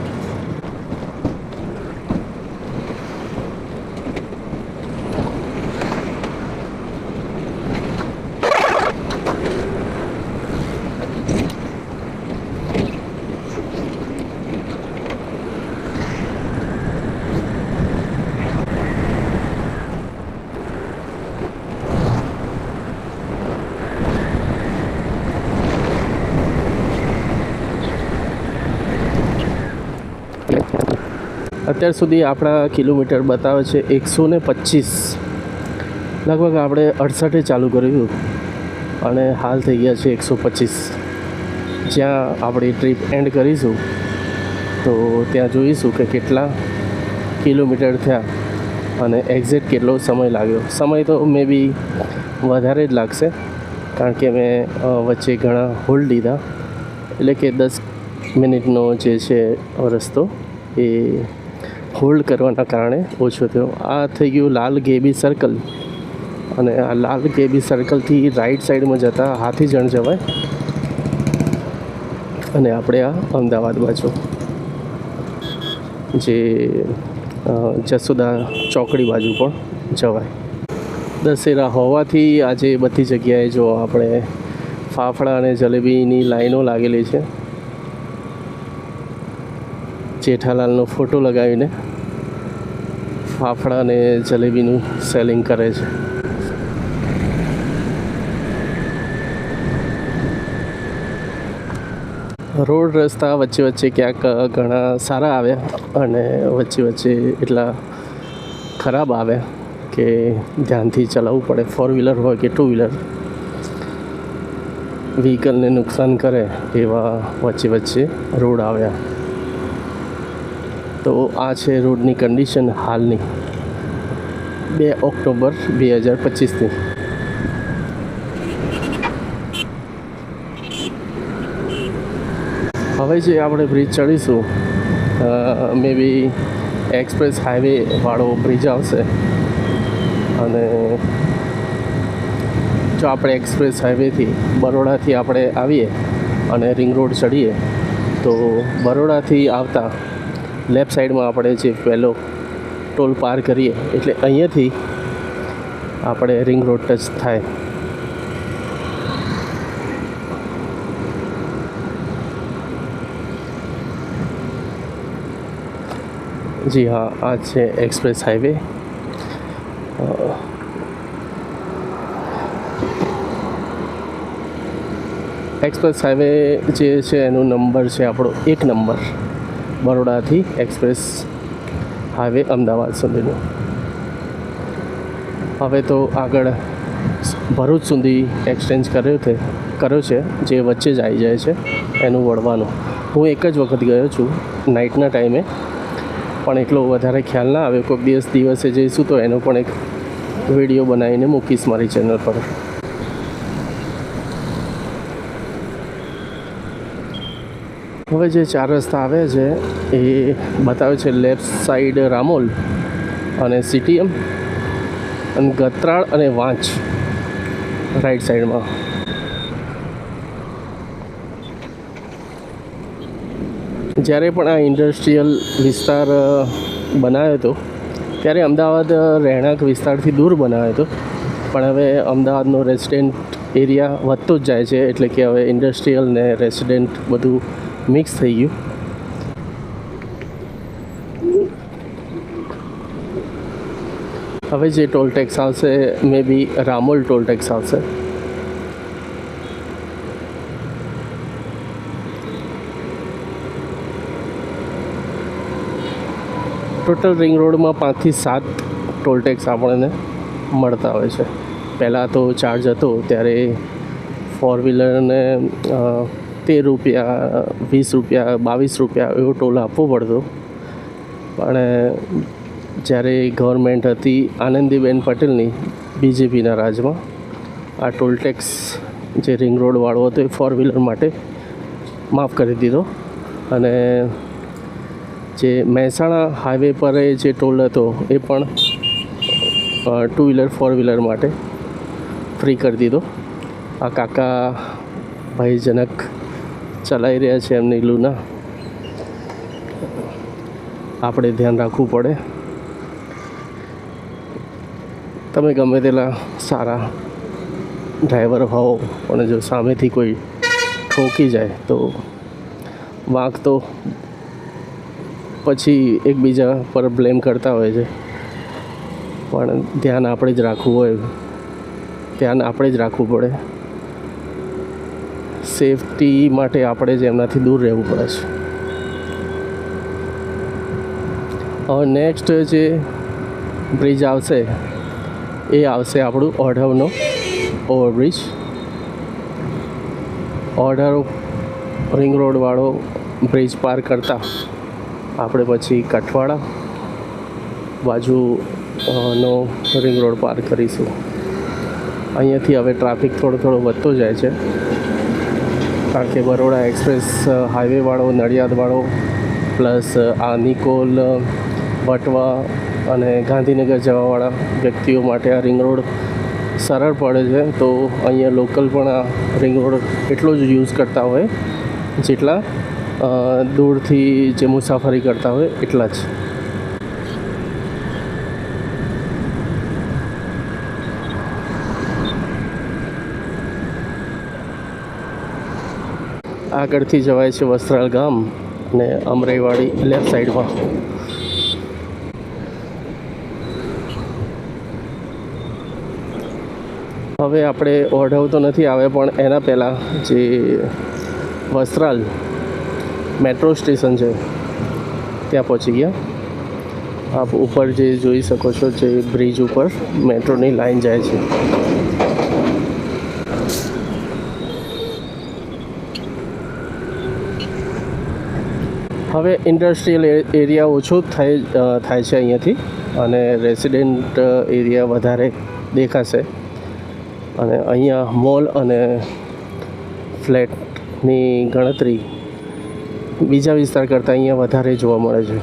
અત્યાર સુધી આપણા કિલોમીટર બતાવે છે 125. લગભગ આપણે 68 ચાલુ કર્યું અને હાલ થઈ ગયા છે 125. જ્યાં આપણી ટ્રીપ એન્ડ કરીશું તો ત્યાં જોઈશું કે કેટલા કિલોમીટર થયા અને એક્ઝેક્ટ કેટલો સમય લાગ્યો. સમય તો મે બી વધારે જ લાગશે, કારણ કે મેં વચ્ચે ઘણા હોલ્ડ લીધા, એટલે કે 10 મિનિટનો જે છે રસ્તો એ હોલ્ડ કરવાના કારણે ઓછો થયો. આ થઈ ગયું લાલ ગેબી સર્કલ, અને આ લાલ ગેબી સર્કલથી રાઈટ સાઈડમાં જતાં હાથીજણ જવાય અને આપણે આ અમદાવાદ બાજુ જે જસોદા ચોકડી બાજુ પણ જવાય. દશેરા હોવાથી આજે બધી જગ્યાએ જો આપણે ફાફડા અને જલેબીની લાઈનો લાગેલી છે. જેઠાલાલનો ફોટો લગાવીને ફાફડા અને જલેબીનું સેલિંગ કરે છે. રોડ રસ્તા વચ્ચે વચ્ચે ક્યાંક ઘણા સારા આવ્યા અને વચ્ચે વચ્ચે એટલા ખરાબ આવ્યા કે ધ્યાનથી ચલાવવું પડે. 4 વ્હીલર હોય કે 2 વ્હીલર, વ્હીકલને નુકસાન કરે એવા વચ્ચે વચ્ચે રોડ આવ્યા. તો આ છે રોડની કન્ડિશન હાલની 2 ઓક્ટોબર 2025ની. હવે જે આપણે બ્રિજ ચડીશું મે બી એક્સપ્રેસ હાઈવે વાળો બ્રિજ આવશે, અને જો આપણે એક્સપ્રેસ હાઈવેથી બરોડાથી આપણે આવીએ અને રિંગ રોડ ચડીએ તો બરોડાથી આવતા લેફ્ટ સાઈડમાં આપણે જે પહેલો ટોલ પાર કરીએ એટલે અહીંયાથી આપણે રિંગ રોડ ટચ થાય. જી હા, આ છે એક્સપ્રેસ હાઈવે. એક્સપ્રેસ હાઈવે જે છે એનો નંબર છે આપણો 1 નંબર, બરોડાથી એક્સપ્રેસ હાઈવે અમદાવાદ સુધીનો. હવે તો આગળ ભરૂચ સુધી એક્સચેન્જ કર્યો છે, જે વચ્ચે જ આવી જાય છે એનું વળવાનું. હું એક જ વખત ગયો છું નાઇટના ટાઈમે, પણ એટલો વધારે ખ્યાલ ના આવ્યો. કોઈક દિવસે જઈશું તો એનો પણ એક વિડીયો બનાવીને મૂકીશ મારી ચેનલ પર. હવે જે 4 રસ્તા આવે છે એ બતાવે છે લેફ્ટ સાઈડ રામોલ અને સીટીએમ, અને ગત્રાળ અને વાંચ રાઈટ સાઈડમાં. જ્યારે પણ આ ઇન્ડસ્ટ્રીયલ વિસ્તાર બનાવ્યો હતો ત્યારે અમદાવાદ રહેણાંક વિસ્તારથી દૂર બનાવ્યો હતો, પણ હવે અમદાવાદનો રેસિડેન્ટ એરિયા વધતો જ જાય છે, એટલે કે હવે ઇન્ડસ્ટ્રીયલ ને રેસિડેન્ટ બધું મિક્સ થઈ ગયું. હવે જે ટોલ ટેક્સ આવશે મે બી રામોલ ટોલ ટેક્સ આવશે. ટોટલ રિંગ રોડમાં 5 થી 7 ટોલ ટેક્સ આપણને મળતા હોય છે. પહેલાં તો ચાર્જ હતો ત્યારે 4 વ્હીલરને 13 રૂપિયા, 20 રૂપિયા, 22 રૂપિયા એવો ટોલ આપવો પડતો. પણ જ્યારે ગવર્મેન્ટ હતી આનંદીબેન પટેલની, બીજેપીના રાજમાં, આ ટોલ ટેક્સ જે રિંગ રોડવાળો હતો એ 4 વ્હીલર માટે માફ કરી દીધો. અને જે મહેસાણા હાઈવે પર જે ટોલ હતો એ પણ 2 વ્હીલર 4 વ્હીલર માટે ફ્રી કરી દીધો. આ કાકા ભયજનક ચલાવી રહ્યા છે એમની લુના. આપણે ધ્યાન રાખવું પડે. તમે ગમે તેલા સારા ડ્રાઈવર હોવ અને જો સામેથી કોઈ ઠોકી જાય તો વાંક તો પછી એકબીજા પર બ્લેમ કરતા હોય છે. પણ ધ્યાન આપણે જ રાખવું પડે. સેફટી માટે આપણે જ એમનાથી દૂર રહેવું પડે છે. હવે નેક્સ્ટ જે બ્રિજ આવશે એ આવશે આપણું ઓઢવનો ઓવરબ્રિજ. ઓઢવ રિંગ રોડવાળો બ્રિજ પાર કરતાં આપણે પછી કઠવાડા બાજુનો રિંગ રોડ પાર કરીશું. અહીંયાથી હવે ટ્રાફિક થોડો વધતો જાય છે, કારણ કે બરોડા એક્સપ્રેસ હાઈવેવાળો, નડિયાદવાળો, પ્લસ આ નિકોલ, વટવા અને ગાંધીનગર જવાવાળા વ્યક્તિઓ માટે આ રિંગ રોડ સરળ પડે છે. તો અહીંયા લોકલ પણ આ રિંગ રોડ એટલો જ યુઝ કરતા હોય જેટલા દૂરથી જે મુસાફરી કરતા હોય એટલા જ. આગળથી જવાય છે વસ્ત્રાલ ગામ અને અમરાઈવાડી લેફ્ટ સાઈડમાં. હવે આપણે ઓઢવ તો નથી આવે, પણ એના પહેલાં જે વસ્ત્રાલ મેટ્રો સ્ટેશન છે ત્યાં પહોંચી ગયા. આપ ઉપર જે જોઈ શકો છો, જે બ્રિજ ઉપર મેટ્રોની લાઈન જાય છે. હવે ઇન્ડસ્ટ્રીયલ એરિયા ઓછો થાય છે અહીંયાથી, અને રેસિડેન્ટ એરિયા વધારે દેખાશે. અને અહીંયા મોલ અને ફ્લેટની ગણતરી બીજા વિસ્તાર કરતાં અહીંયા વધારે જોવા મળે છે.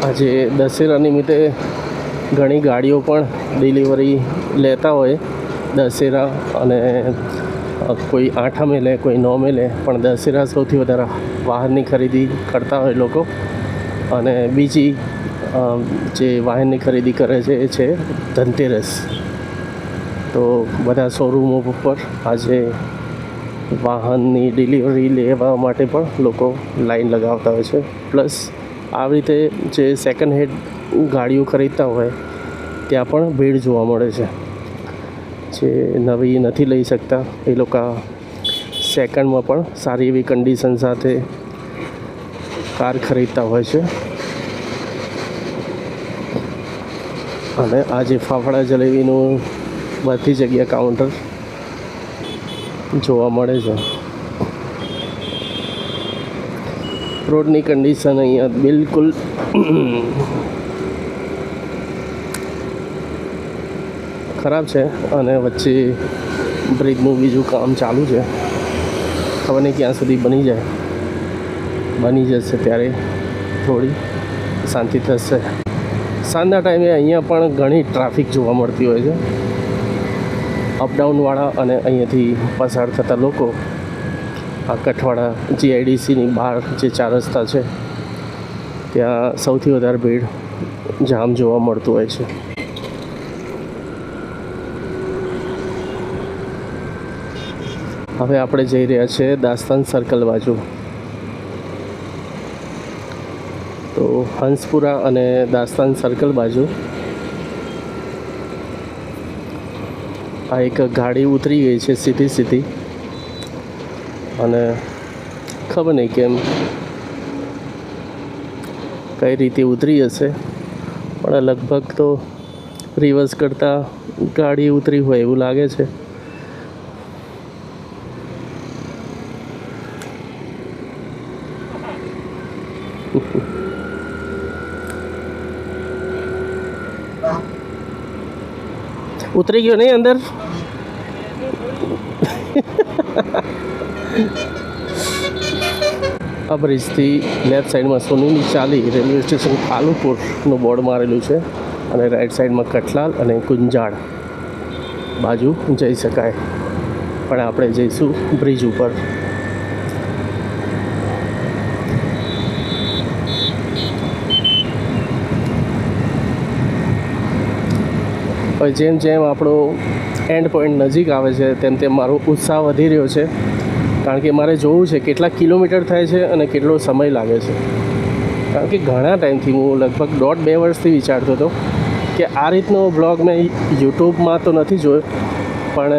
આજે દશેરા નિમિત્તે ઘણી ગાડીઓ પણ ડિલિવરી લેતા હોય. દશેરા અને કોઈ 8મે લે, કોઈ 9મે લે, પણ દશેરા સૌથી વધારે વાહનની ખરીદી કરતા હોય લોકો. અને બીજી જે વાહનની ખરીદી કરે છે એ છે ધનતેરસ. તો બધા શોરૂમો ઉપર આજે વાહનની ડિલિવરી લેવા માટે પણ લોકો લાઈન લગાવતા હોય છે. પ્લસ આવી રીતે જે સેકન્ડ હેન્ડ ગાડીઓ ખરીદતા હોય ત્યાં પણ ભીડ જોવા મળે છે. જે નવી નથી લઈ શકતા એ લોકો સેકન્ડમાં પણ સારી એવી કન્ડિશન સાથે કાર ખરીદતા હોય છે. અને આજે ફાફડા જલેબીનું બધી જગ્યા કાઉન્ટર જોવા મળે છે. રોડની કન્ડિશન અહીંયા બિલકુલ ખરાબ છે. અને વચ્ચે બ્રિજનું બીજું કામ ચાલુ છે. ખબર નહીં ક્યાં સુધી બની જશે ત્યારે થોડી શાંતિ થશે. સાંજના ટાઈમે અહીંયા પણ ઘણી ટ્રાફિક જોવા મળતી હોય છે. અપડાઉનવાળા અને અહીંયાથી પસાર થતા લોકો આ કઠવાડા GIDCની બહાર જે 4 રસ્તા છે ત્યાં સૌથી વધારે ભીડ જામ જોવા મળતું હોય છે. હવે આપણે જઈ રહ્યા છીએ દાસ્તાન સર્કલ બાજુ. તો હંસપુરા અને દાસ્તાન સર્કલ બાજુ આ એક ગાડી ઉતરી ગઈ છે સીધી અને ખબર નહીં કેમ કઈ રીતે ઉતરી હશે, પણ લગભગ તો રિવર્સ કરતાં ગાડી ઉતરી હોય એવું લાગે છે. ઉતરી ગયો નહીં અંદર. આ બ્રિજથી લેફ્ટ સાઈડમાં સોનીની ચાલી રેલવે સ્ટેશન કાલુપુરનું બોર્ડ મારેલું છે અને રાઈટ સાઈડમાં કઠલાલ અને કુંજાળ બાજુ જઈ શકાય, પણ આપણે જઈશું બ્રિજ ઉપર. હવે જેમ જેમ આપણો એન્ડ પોઈન્ટ નજીક આવે છે તેમ તેમ મારો ઉત્સાહ વધી રહ્યો છે, કારણ કે મારે જોવું છે કેટલા કિલોમીટર થાય છે અને કેટલો સમય લાગે છે. કારણ કે ઘણા ટાઈમથી હું લગભગ 1.5-2 વર્ષથી વિચારતો હતો કે આ રીતનો બ્લોગ મેં યુટ્યુબમાં તો નથી જોયો, પણ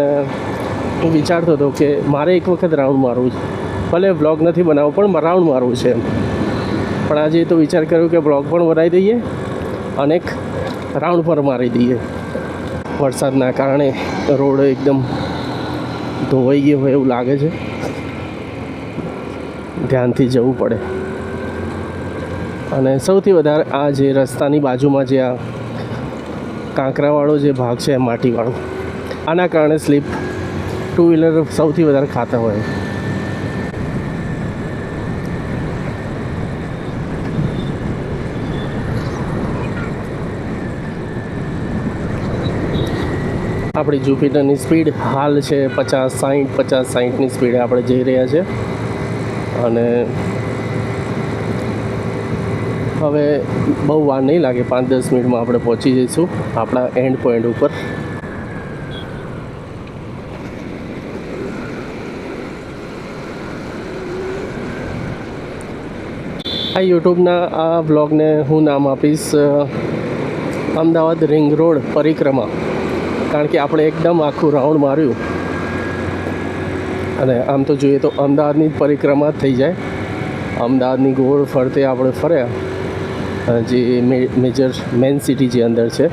હું વિચારતો હતો કે મારે એક વખત રાઉન્ડ મારવું છે, ભલે બ્લોગ નથી બનાવવો પણ રાઉન્ડ મારવું છે એમ. પણ આજે તો વિચાર કર્યો કે બ્લોગ પણ બનાવી દઈએ અને એક રાઉન્ડ પર મારી દઈએ. વરસાદના કારણે રોડ એકદમ ધોવાઈ ગયો હોય એવું લાગે છે, ધ્યાનથી જવું પડે. અને સૌથી વધારે આ જે રસ્તાની બાજુમાં જે આ કાંકરાવાળો જે ભાગ છે માટીવાળો, આના કારણે સ્લીપ ટુ વ્હીલર સૌથી વધારે ખાતા હોય. આપણી જુપિટરની સ્પીડ હાલ છે 50-60ની સ્પીડે આપણે જઈ રહ્યા છે. અને હવે બહુ વાર નહીં લાગે, 5-10 મિનિટમાં આપણે પહોંચી જઈશું આપણા એન્ડ પોઈન્ટ ઉપર. આ યુટ્યુબના આ બ્લોગને હું નામ આપીશ અમદાવાદ રિંગ રોડ પરિક્રમા, કારણ કે આપણે એકદમ આખું રાઉન્ડ માર્યું અને આમ તો જોઈએ તો અમદાવાદની જ પરિક્રમા જ થઈ જાય. અમદાવાદની ગોળ ફરતે આપણે ફર્યા, જે મેન સિટી જે અંદર છે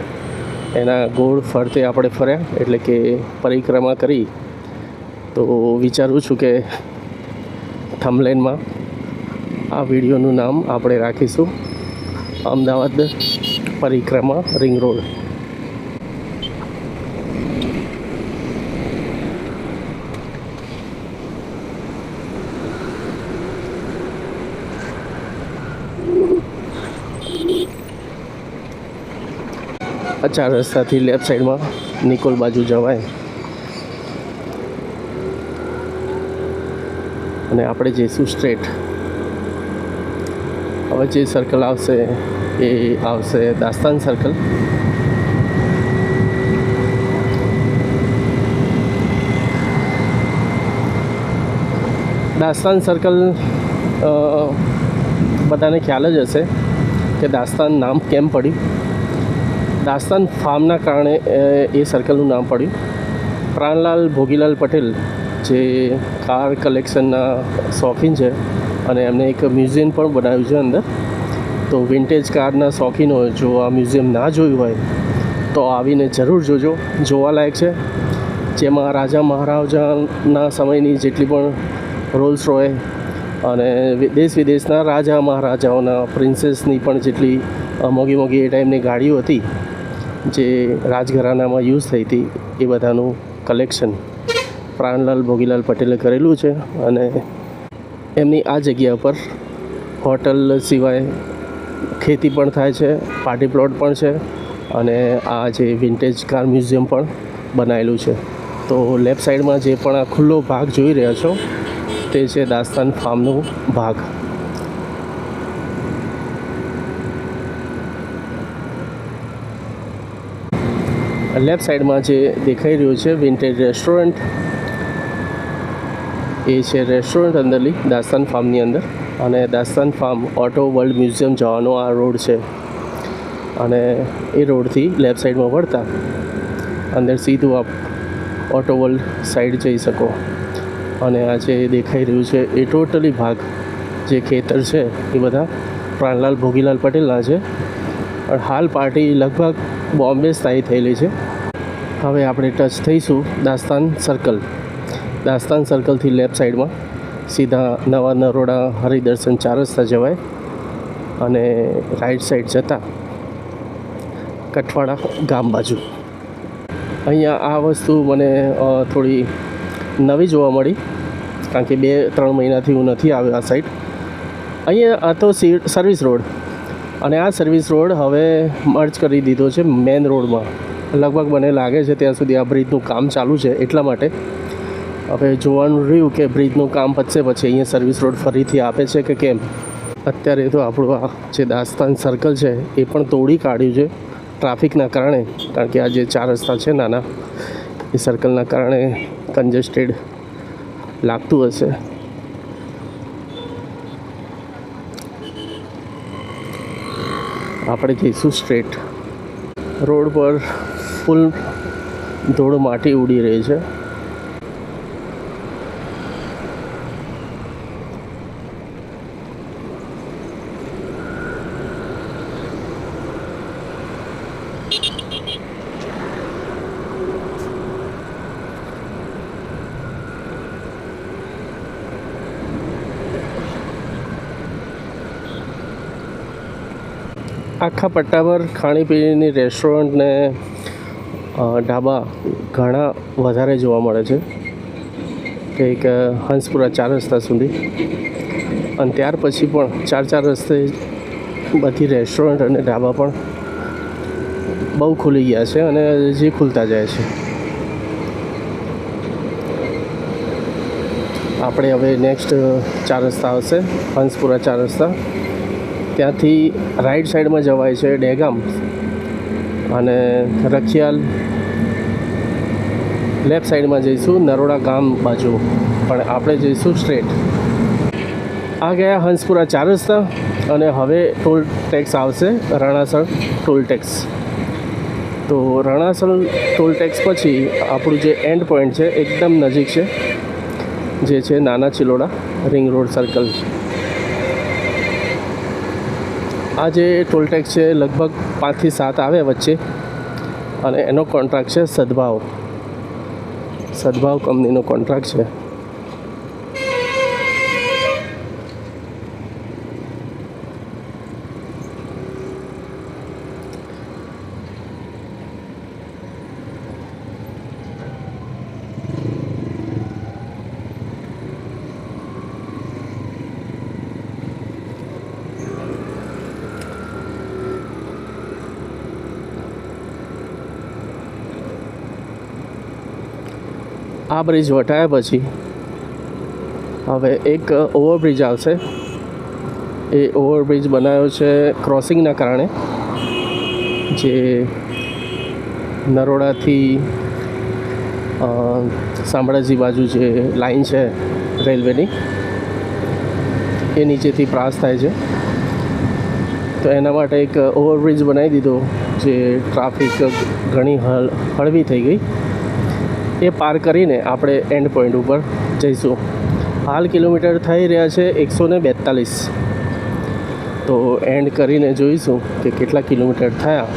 એના ગોળ ફરતે આપણે ફર્યા, એટલે કે પરિક્રમા કરી. તો વિચારું છું કે થંબનેલમાં આ વિડીયોનું નામ આપણે રાખીશું અમદાવાદ પરિક્રમા રિંગ રોડ. આ 4 રસ્તાથી લેફ્ટ સાઈડમાં નિકોલ બાજુ જવાય અને આપણે જઈશું સ્ટ્રેટ. હવે જે સર્કલ આવશે એ આવશે દાસ્તાન સર્કલ. દાસ્તાન સર્કલ બધાને ખ્યાલ જ હશે કે દાસ્તાન નામ કેમ પડ્યું. દાસ્તાન ફાર્મના કારણે એ સર્કલનું નામ પડ્યું. પ્રાણલાલ ભોગીલાલ પટેલ જે કાર કલેક્શનના શોખીન છે અને એમને એક મ્યુઝિયમ પણ બનાવ્યું છે અંદર. તો વિન્ટેજ કારના શોખીનો જો આ મ્યુઝિયમ ના જોયું હોય તો આવીને જરૂર જોજો, જોવાલાયક છે. જેમાં રાજા મહારાજાના સમયની જેટલી પણ રોલ્સ રોય અને દેશ વિદેશના રાજા મહારાજાઓના પ્રિન્સેસની પણ જેટલી મોંઘી મોંઘી એ ટાઈમની ગાડીઓ હતી જે રાજઘરાનામાં યુઝ થઈ હતી એ બધાનું કલેક્શન પ્રાણલાલ ભોગીલાલ પટેલે કરેલું છે. અને એમની આ જગ્યા પર હોટલ સિવાય ખેતી પણ થાય છે, પાર્ટી પ્લોટ પણ છે અને આ જે વિન્ટેજ કાર મ્યુઝિયમ પણ બનાવેલું છે. તો લેફ્ટ સાઈડમાં જે પણ આ ખુલ્લો ભાગ જોઈ રહ્યા છો તે છે દાસ્તાન ફાર્મનો ભાગ. લેફ્ટ સાઈડમાં જે દેખાઈ રહ્યું છે વિન્ટેજ રેસ્ટોરન્ટ, એ છે રેસ્ટોરન્ટ અંદરલી દાસ્તાન ફાર્મની અંદર. અને Dastan farm auto world museum જવાનો આ રોડ છે અને એ રોડથી લેફ્ટ સાઈડમાં વળતા અંદર સીધું ઓટો વર્લ્ડ સાઈડ જઈ શકો. અને આ જે દેખાઈ રહ્યું છે એ ટોટલી ભાગ જે ખેતર છે એ બધા પ્રાણલાલ ભોગીલાલ પટેલના છે. પણ હાલ પાર્ટી લગભગ બોમ્બે સ્થાયી થયેલી છે. હવે આપણે ટચ થઈશું દાસ્તાન સર્કલ. દાસ્તાન સર્કલથી લેફ્ટ સાઈડમાં સીધા નવા નરોડા હરિદર્શન 4 રસ્તા જવાય અને રાઈટ સાઈડ જતાં કઠવાડા ગામ બાજુ. અહીંયા આ વસ્તુ મને થોડી નવી જોવા મળી, કારણ કે 2-3 મહિનાથી હું નથી આવ્યો આ સાઈડ. અહીંયા આ તો સર્વિસ રોડ, અને આ સર્વિસ રોડ હવે મર્જ કરી દીધો છે મેન રોડમાં. લગભગ મને લાગે છે ત્યાં સુધી આ બ્રિજનું કામ ચાલુ છે, એટલા માટે હવે જોવાનું રહ્યું કે બ્રિજનું કામ પતશે પછી અહીંયા સર્વિસ રોડ ફરીથી આપે છે કે કેમ. અત્યારે તો આપણું આ જે દાસ્તાન સર્કલ છે એ પણ તોડી કાઢ્યું છે ટ્રાફિકના કારણે, કારણ કે આ જે 4 રસ્તા છે નાના એ સર્કલના કારણે કન્જેસ્ટેડ લાગતું હશે. આપણે જઈશું સ્ટ્રેટ. રોડ પર ફૂલ ધૂળ માટી ઉડી રહી છે. આખા પટ્ટા પર ખાણીપીણીની રેસ્ટોરન્ટ ને ઢાબા ઘણા વધારે જોવા મળે છે, કંઈક હંસપુરા 4 રસ્તા સુધી. અને ત્યાર પછી પણ 4 રસ્તે બધી રેસ્ટોરન્ટ અને ઢાબા પણ બહુ ખુલી ગયા છે અને જે ખુલતા જાય છે. આપણે હવે નેક્સ્ટ 4 રસ્તા આવશે, હંસપુરા 4 રસ્તા. ત્યાંથી રાઈટ સાઈડમાં જવાય છે ડેગામ અને રખિયાલ. લેફ્ટ સાઈડમાં જઈશું નરોડા ગામ બાજુ, પણ આપણે જઈશું સ્ટ્રેટ. આ ગયા હંસપુરા 4 રસ્તા અને હવે ટોલ ટેક્સ આવશે રણાસણ ટોલ ટેક્સ. તો રણાસણ ટોલ ટેક્સ પછી આપણું જે એન્ડ પોઈન્ટ છે એકદમ નજીક છે, જે છે નાના ચિલોડા રિંગ રોડ સર્કલ. આ જે ટોલ ટેક્સ છે લગભગ 5 થી 7 આવે વચ્ચે, અને એનો કોન્ટ્રાક્ટ છે સદભાવ કંપનીનો કોન્ટ્રાક્ટ છે. આ બ્રિજ વટાયા પછી હવે એક ઓવરબ્રિજ આવશે. એ ઓવરબ્રિજ બનાવ્યો છે ક્રોસિંગના કારણે, જે નરોડાથી શામળાજી બાજુ જે લાઈન છે રેલવેની એ નીચેથી પાસ થાય છે. તો એના માટે એક ઓવરબ્રિજ બનાવી દીધો, જે ટ્રાફિક ઘણી હળવી થઈ ગઈ. એ પાર કરીને આપણે એન્ડ પોઈન્ટ ઉપર જઈશું. હાલ કિલોમીટર થઈ રહ્યા છે 142. તો એન્ડ કરીને જોઈશું કે કેટલા કિલોમીટર થયા.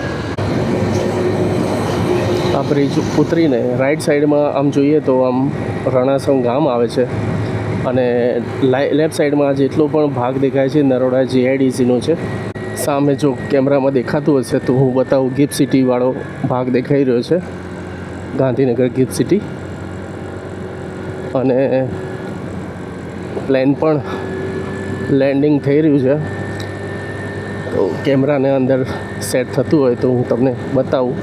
આ બ્રિજ ઉતરીને રાઈટ સાઈડમાં આમ જોઈએ તો આમ રણાસણ ગામ આવે છે, અને લેફ્ટ સાઈડમાં જેટલો પણ ભાગ દેખાય છે નરોડા જીઆઈડીસીનો છે. સામે જો કેમેરામાં દેખાતું હશે તો હું બતાવું, ગિફ્ટ સિટીવાળો ભાગ દેખાઈ રહ્યો છે, ગાંધીનગર ગિફ્ટ સિટી. અને પ્લેન પણ લેન્ડિંગ થઈ રહ્યું છે. તો કેમેરાને અંદર સેટ થતું હોય તો હું તમને બતાવું.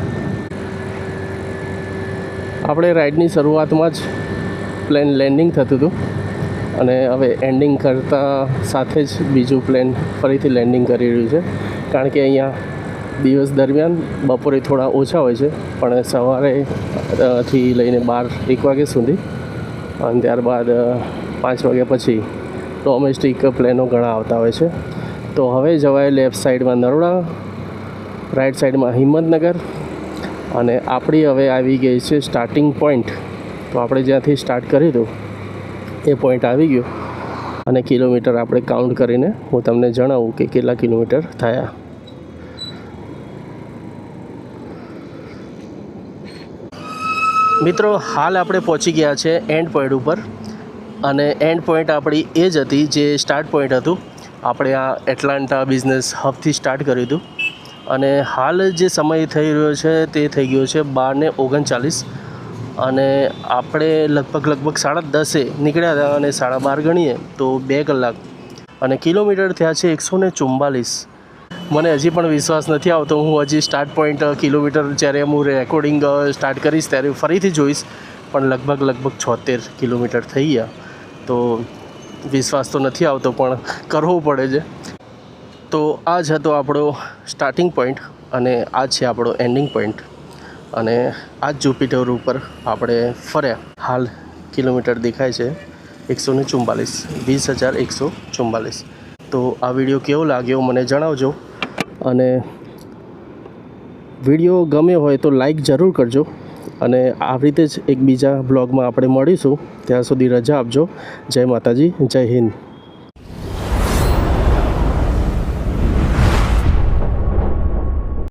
આપણે રાઈડની શરૂઆતમાં જ પ્લેન લેન્ડિંગ થતું હતું, અને હવે એન્ડિંગ કરતાં સાથે જ બીજું પ્લેન ફરીથી લેન્ડિંગ કરી રહ્યું છે. કારણ કે અહીંયા દિવસ દરમિયાન બપોરે થોડા ઓછા હોય છે, પણ સવારે થી લઈને 12-1 વાગ્યા સુધી, અને ત્યારબાદ 5 વાગ્યા પછી ડોમેસ્ટિક પ્લેનો ઘણા આવતા હોય છે. તો હવે જવાય લેફ્ટ સાઈડમાં નરોડા, રાઈટ સાઈડમાં હિંમતનગર, અને આપણી હવે આવી ગઈ છે સ્ટાર્ટિંગ પોઈન્ટ તો આપણે જ્યાંથી સ્ટાર્ટ કર્યું હતું એ પોઈન્ટ આવી ગયો અને કિલોમીટર આપણે કાઉન્ટ કરીને હું તમને જણાવું કે કેટલા કિલોમીટર થયા. મિત્રો હાલ આપણે પહોંચી ગયા છે એન્ડ પોઈન્ટ ઉપર અને એન્ડ પોઈન્ટ આપણી એ જ હતી જે સ્ટાર્ટ પોઈન્ટ હતું. આપણે આ એટલાન્ટા બિઝનેસ હબથી સ્ટાર્ટ કર્યું હતું અને હાલ જે સમય થઈ રહ્યો છે તે થઈ ગયો છે 12:39 અને આપણે લગભગ 10:30 નીકળ્યા હતા અને 12:30 ગણીએ તો 2 કલાક અને કિલોમીટર થયા છે 144. મને હજી પણ વિશ્વાસ નથી આવતો. હું હજી સ્ટાર્ટ પોઈન્ટ કિલોમીટર જ્યારે હું રેકોર્ડિંગ સ્ટાર્ટ કરીશ ત્યારે ફરીથી જોઈશ, પણ લગભગ 76 કિલોમીટર થઈ ગયા. તો વિશ્વાસ તો નથી આવતો પણ કરવું પડે છે. તો આ જ હતો આપણો સ્ટાર્ટિંગ પોઈન્ટ અને આ છે આપણો એન્ડિંગ પોઈન્ટ અને આ જ જુપિટર ઉપર આપણે ફર્યા. હાલ કિલોમીટર દેખાય છે 144, 20,144. તો આ વિડીયો કેવો લાગ્યો મને જણાવજો અને વિડીયો ગમ્યો હોય તો લાઈક જરૂર કરજો અને આવી રીતે જ એક બીજા બ્લોગમાં આપણે મળીશું. ત્યાં સુધી રજા આપજો. જય માતાજી, જય હિન્દ.